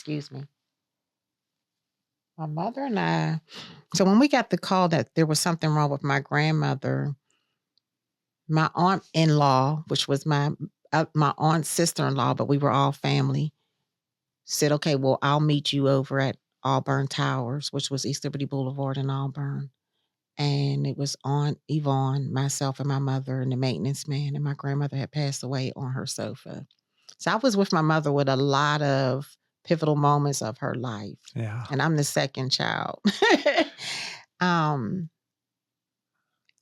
My mother and I. So when we got the call that there was something wrong with my grandmother, my aunt-in-law, which was my aunt's sister-in-law, but we were all family, said, "Okay, well, I'll meet you over at Auburn Towers," which was East Liberty Boulevard in Auburn. And it was Aunt Yvonne, myself, and my mother, and the maintenance man. And my grandmother had passed away on her sofa. So I was with my mother with a lot of pivotal moments of her life. Yeah. And I'm the second child. um,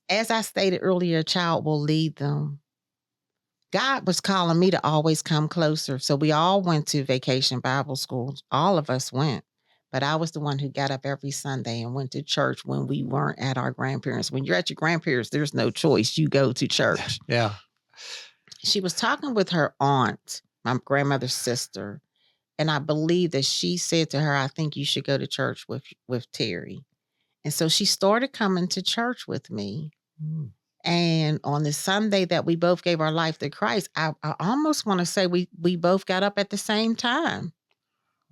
as I stated earlier, a child will lead them. God was calling me to always come closer. So we all went to vacation Bible school. All of us went. But I was the one who got up every Sunday and went to church when we weren't at our grandparents'. When you're at your grandparents', there's no choice. You go to church. Yeah. She was talking with her aunt, my grandmother's sister. And I believe that she said to her, "I think you should go to church with Teri." And so she started coming to church with me. Mm. And on the Sunday that we both gave our life to Christ, I almost want to say we both got up at the same time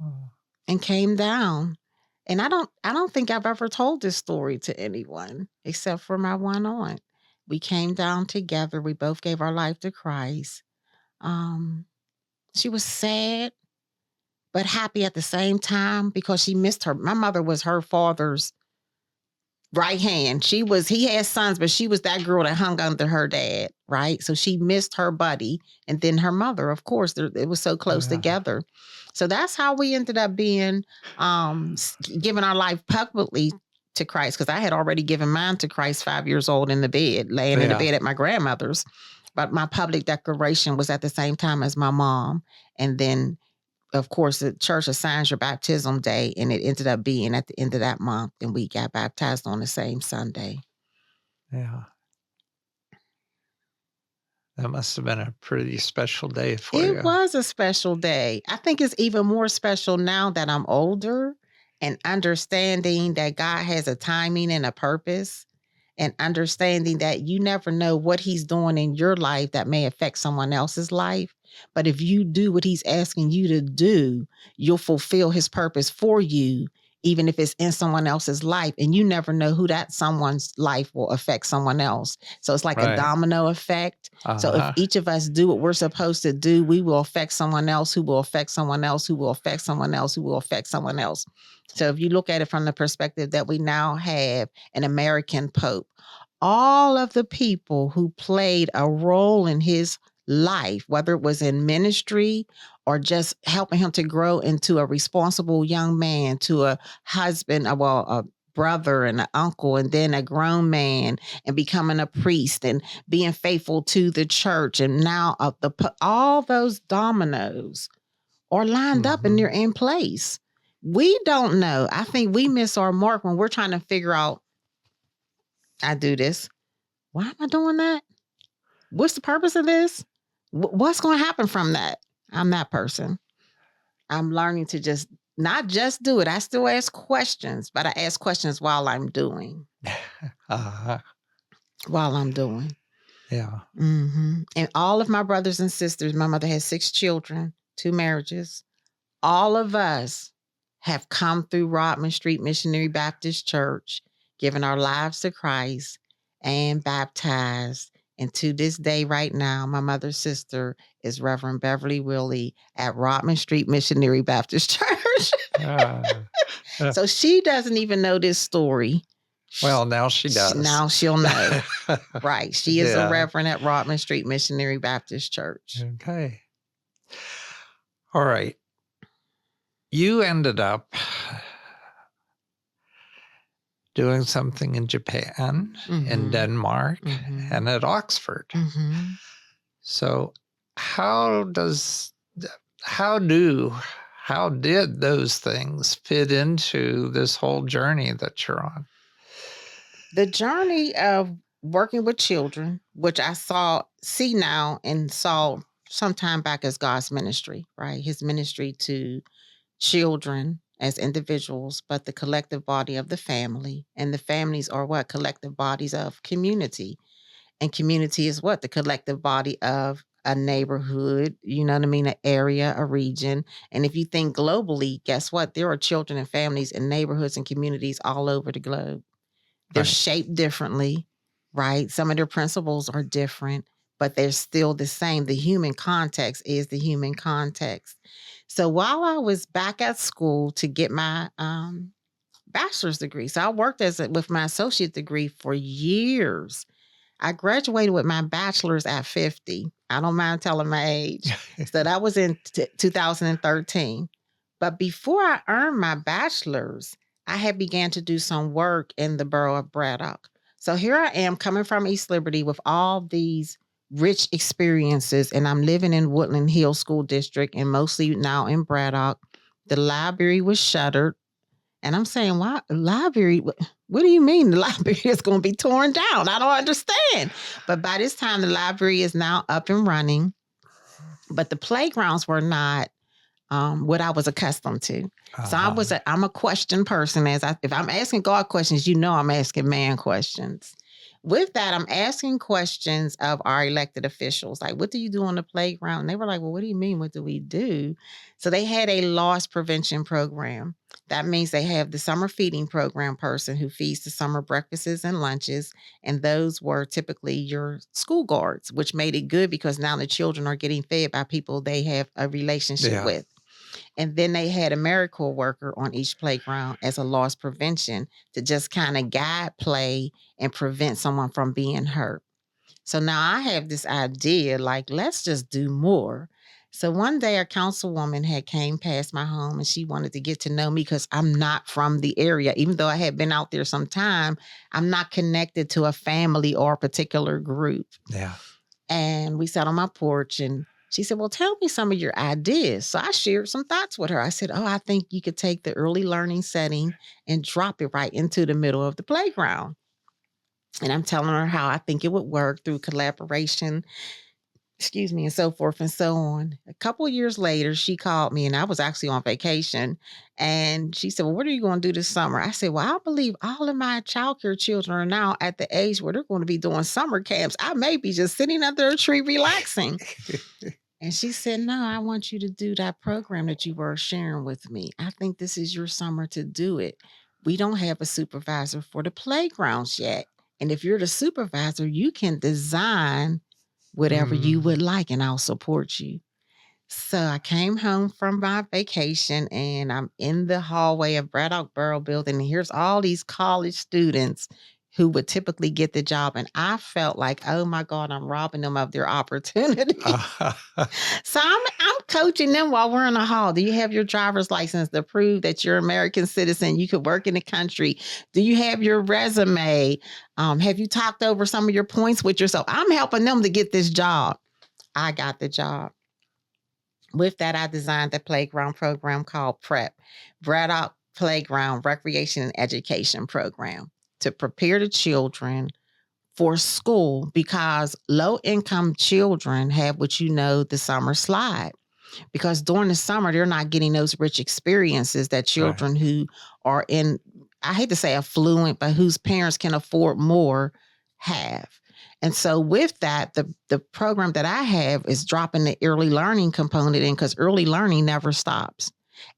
Oh. and came down. And I don't think I've ever told this story to anyone except for my one aunt. We came down together. We both gave our life to Christ. She was sad, but happy at the same time because she missed her. My mother was her father's right hand. He had sons, but she was that girl that hung under her dad, right? So she missed her buddy and then her mother, of course. It was so close together. So that's how we ended up being giving our life publicly to Christ, because I had already given mine to Christ 5 years old in the bed, laying in the bed at my grandmother's. But my public declaration was at the same time as my mom. And then of course, the church assigns your baptism day, and it ended up being at the end of that month, and we got baptized on the same Sunday. Yeah. That must have been a pretty special day for you. It was a special day. I think it's even more special now that I'm older and understanding that God has a timing and a purpose, and understanding that you never know what he's doing in your life that may affect someone else's life. But if you do what he's asking you to do, you'll fulfill his purpose for you, even if it's in someone else's life. And you never know who that someone's life will affect someone else. So it's like a domino effect. So if each of us do what we're supposed to do, we will affect someone else who will affect someone else who will affect someone else who will affect someone else. So if you look at it from the perspective that we now have an American Pope, all of the people who played a role in his life, whether it was in ministry or just helping him to grow into a responsible young man, to a husband, a brother and an uncle, and then a grown man, and becoming a priest and being faithful to the church. And now all those dominoes are lined up and they're in place. We don't know. I think we miss our mark when we're trying to figure out, I do this. Why am I doing that? What's the purpose of this? What's going to happen from that? I'm that person. I'm learning to not just do it. I still ask questions, but I ask questions while I'm doing. While I'm doing. Yeah. Mm-hmm. And all of my brothers and sisters, my mother had 6 children, 2 marriages. All of us have come through Rodman Street Missionary Baptist Church, given our lives to Christ and baptized. And to this day, right now, my mother's sister is Reverend Beverly Willie at Rodman Street Missionary Baptist Church. So she doesn't even know this story. Well, now she does. Now she'll know. Right. She is a reverend at Rodman Street Missionary Baptist Church. Okay. All right. You ended up doing something in Japan, in Denmark, and at Oxford. So how did those things fit into this whole journey that you're on? The journey of working with children, which I see now and saw sometime back as God's ministry, right? His ministry to children as individuals, but the collective body of the family. And the families are what? Collective bodies of community. And community is what? The collective body of a neighborhood, you know what I mean, an area, a region. And if you think globally, guess what? There are children and families in neighborhoods and communities all over the globe. They're Right. shaped differently, right? Some of their principles are different, but they're still the same. The human context is the human context. So while I was back at school to get my bachelor's degree, so I worked with my associate degree for years. I graduated with my bachelor's at 50. I don't mind telling my age. So that was in 2013. But before I earned my bachelor's, I had began to do some work in the borough of Braddock. So here I am coming from East Liberty with all these rich experiences, and I'm living in Woodland Hills School District and mostly now in Braddock. The library was shuttered. And I'm saying, why library? What do you mean the library is going to be torn down? I don't understand. But by this time, the library is now up and running. But the playgrounds were not what I was accustomed to. So I'm a question person. If I'm asking God questions, I'm asking man questions. With that, I'm asking questions of our elected officials. Like, what do you do on the playground? And they were like, well, what do you mean? What do we do? So they had a loss prevention program. That means they have the summer feeding program person who feeds the summer breakfasts and lunches. And those were typically your school guards, which made it good because now the children are getting fed by people they have a relationship with. And then they had a AmeriCorps worker on each playground as a loss prevention to just kind of guide play and prevent someone from being hurt. So now I have this idea, like, let's just do more. So one day a councilwoman had came past my home and she wanted to get to know me because I'm not from the area. Even though I had been out there some time, I'm not connected to a family or a particular group. Yeah. And we sat on my porch and she said, well, tell me some of your ideas. So I shared some thoughts with her. I said, I think you could take the early learning setting and drop it right into the middle of the playground. And I'm telling her how I think it would work through collaboration, and so forth and so on. A couple of years later, she called me and I was actually on vacation. And she said, well, what are you going to do this summer? I said, well, I believe all of my childcare children are now at the age where they're going to be doing summer camps. I may be just sitting under a tree relaxing. And she said, no, I want you to do that program that you were sharing with me. I think this is your summer to do it. We don't have a supervisor for the playgrounds yet. And if you're the supervisor, you can design whatever you would like, and I'll support you. So I came home from my vacation and I'm in the hallway of Braddock Borough Building. And here's all these college students who would typically get the job. And I felt like, oh my God, I'm robbing them of their opportunity. So I'm coaching them while we're in the hall. Do you have your driver's license to prove that you're an American citizen? You could work in the country. Do you have your resume? Have you talked over some of your points with yourself? I'm helping them to get this job. I got the job. With that, I designed a playground program called PrEP, Braddock Playground Recreation and Education Program, to prepare the children for school because low-income children have the summer slide. Because during the summer, they're not getting those rich experiences that children who are in, I hate to say affluent, but whose parents can afford more have. And so with that, the program that I have is dropping the early learning component in because early learning never stops.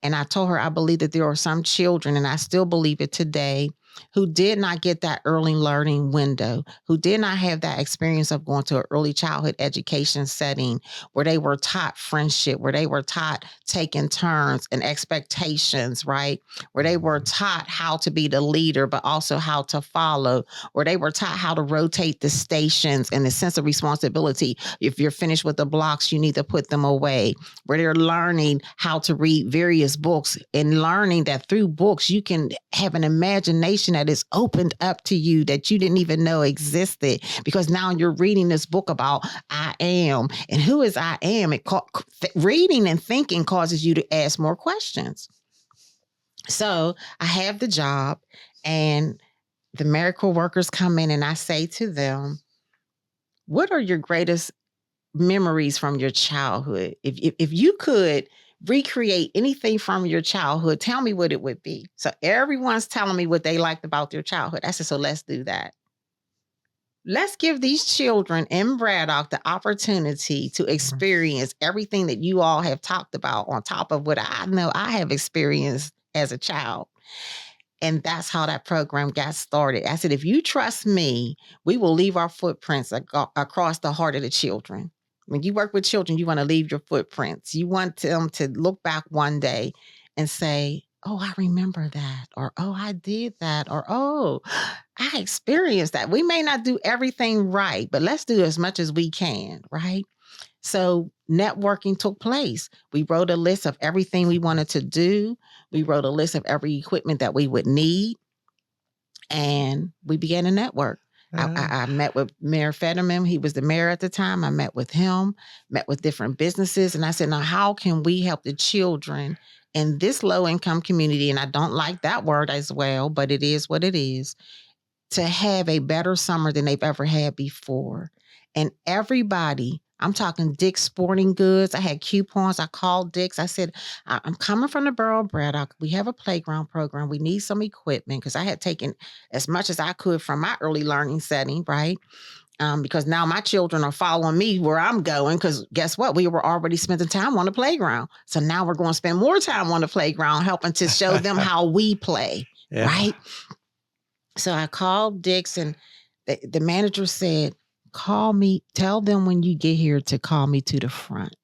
And I told her I believe that there are some children, and I still believe it today, who did not get that early learning window, who did not have that experience of going to an early childhood education setting where they were taught friendship, where they were taught taking turns and expectations, right? Where they were taught how to be the leader, but also how to follow, where they were taught how to rotate the stations and the sense of responsibility. If you're finished with the blocks, you need to put them away, where they're learning how to read various books and learning that through books, you can have an imagination that is opened up to you that you didn't even know existed, because now you're reading this book about I am and who is I am. Reading and thinking causes you to ask more questions. So I have the job and the AmeriCorps workers come in and I say to them, what are your greatest memories from your childhood? If you could recreate anything from your childhood, tell me what it would be. So everyone's telling me what they liked about their childhood. I said, so let's do that. let's give these children in Braddock the opportunity to Mhm. experience everything that you all have talked about on top of what I know I have experienced as a child. And that's how that program got started. I said, if you trust me, we will leave our footprints across the heart of the children. When you work with children, you want to leave your footprints. You want them to look back one day and say, oh, I remember that, or oh, I did that, or oh, I experienced that. We may not do everything right, but let's do as much as we can, right? So networking took place. We wrote a list of everything we wanted to do. We wrote a list of every equipment that we would need, and we began to network. I met with Mayor Fetterman. He was the mayor at the time. I met with him, met with different businesses, and I said, now, how can we help the children in this low income community? And I don't like that word as well, but it is what it is, to have a better summer than they've ever had before. And everybody, I'm talking Dick's Sporting Goods. I had coupons. I called Dick's. I said, I'm coming from the borough of Braddock. We have a playground program. We need some equipment, because I had taken as much as I could from my early learning setting, right? Because now my children are following me where I'm going, because guess what? We were already spending time on the playground. So now we're going to spend more time on the playground helping to show them how we play, Yeah. right? So I called Dick's, and the manager said, call me, tell them when you get here to call me to the front.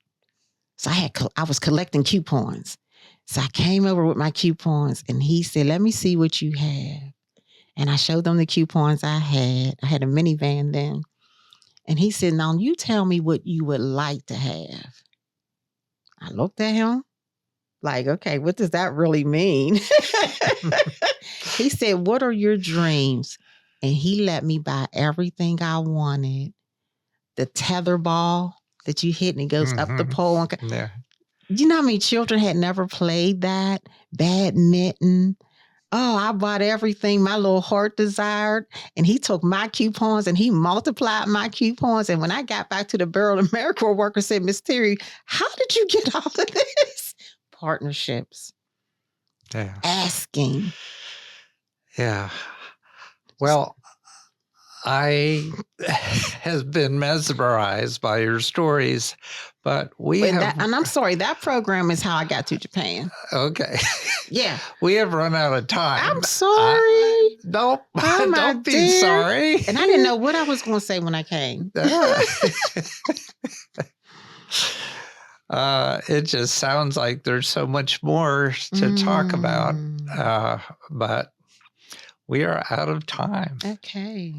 So I was collecting coupons. So I came over with my coupons, and he said, let me see what you have. And I showed them the coupons I had. I had a minivan then. And he said, now you tell me what you would like to have. I looked at him like, okay, what does that really mean? He said, what are your dreams? And he let me buy everything I wanted. The tether ball that you hit and it goes up the pole. Yeah. You know how many children had never played that? Badminton. Oh, I bought everything my little heart desired. And he took my coupons and he multiplied my coupons. And when I got back to the Borough, the AmeriCorps worker said, Miss Teri, how did you get all of this? Partnerships. Yeah. Asking. Yeah. Well, I have been mesmerized by your stories, but and I'm sorry, that program is how I got to Japan. Okay. Yeah. We have run out of time. I'm sorry. Nope. Oh, Don't be dear. sorry. And I didn't know what I was going to say when I came. It just sounds like there's so much more to talk about, but we are out of time. Okay.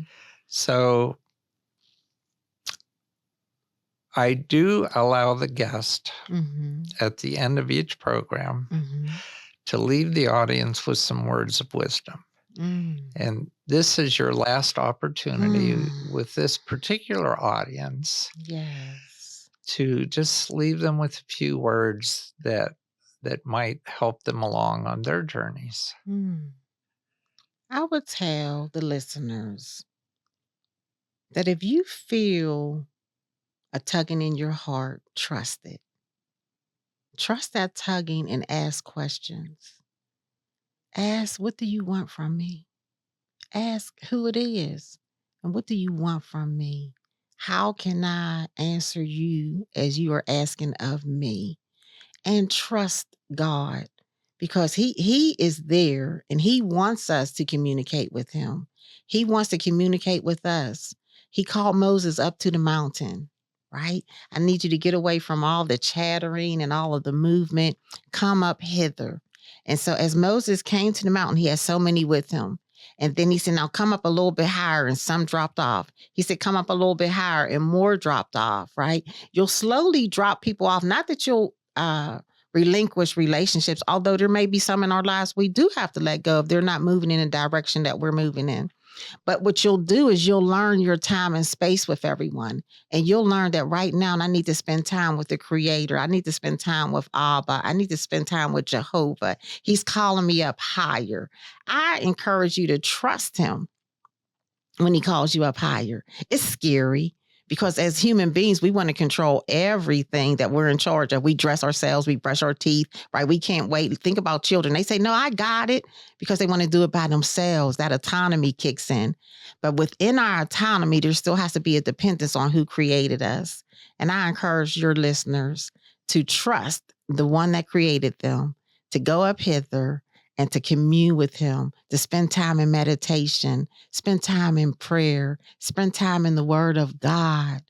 So I do allow the guest at the end of each program to leave the audience with some words of wisdom. And this is your last opportunity with this particular audience. Yes. To just leave them with a few words that might help them along on their journeys. I would tell the listeners that if you feel a tugging in your heart, trust it. Trust that tugging and ask questions. Ask, what do you want from me? Ask who it is and what do you want from me? How can I answer you as you are asking of me? And trust God, because he is there and he wants us to communicate with him. He wants to communicate with us. He called Moses up to the mountain, right? I need you to get away from all the chattering and all of the movement. Come up hither. And so as Moses came to the mountain, he had so many with him. And then he said, now come up a little bit higher, and some dropped off. He said, come up a little bit higher, and more dropped off, right? You'll slowly drop people off. Not that you'll relinquish relationships, although there may be some in our lives we do have to let go if they're not moving in the direction that we're moving in. But what you'll do is you'll learn your time and space with everyone. And you'll learn that right now I need to spend time with the Creator. I need to spend time with Abba. I need to spend time with Jehovah. He's calling me up higher. I encourage you to trust him when he calls you up higher. It's scary Because as human beings, we want to control everything that we're in charge of. We dress ourselves, we brush our teeth, right? We can't wait. Think about children. They say, no, I got it, because they want to do it by themselves. That autonomy kicks in. But within our autonomy, there still has to be a dependence on who created us. And I encourage your listeners to trust the one that created them, to go up hither and to commune with him, to spend time in meditation, spend time in prayer, spend time in the word of God.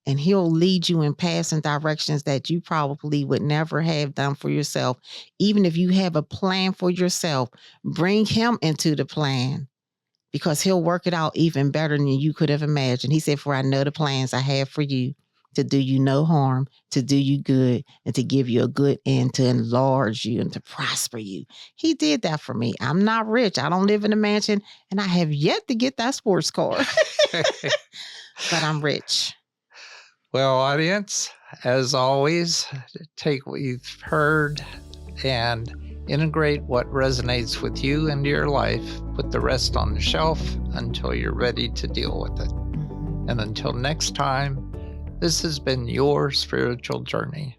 And he'll lead you in paths and directions that you probably would never have done for yourself. Even if you have a plan for yourself, bring him into the plan, because he'll work it out even better than you could have imagined. He said, for I know the plans I have for you, to do you no harm, to do you good, and to give you a good end, to enlarge you and to prosper you. He did that for me. I'm not rich. I don't live in a mansion, and I have yet to get that sports car, but I'm rich. Well, audience, as always, take what you've heard and integrate what resonates with you into your life. Put the rest on the shelf until you're ready to deal with it. And until next time, this has been your spiritual journey.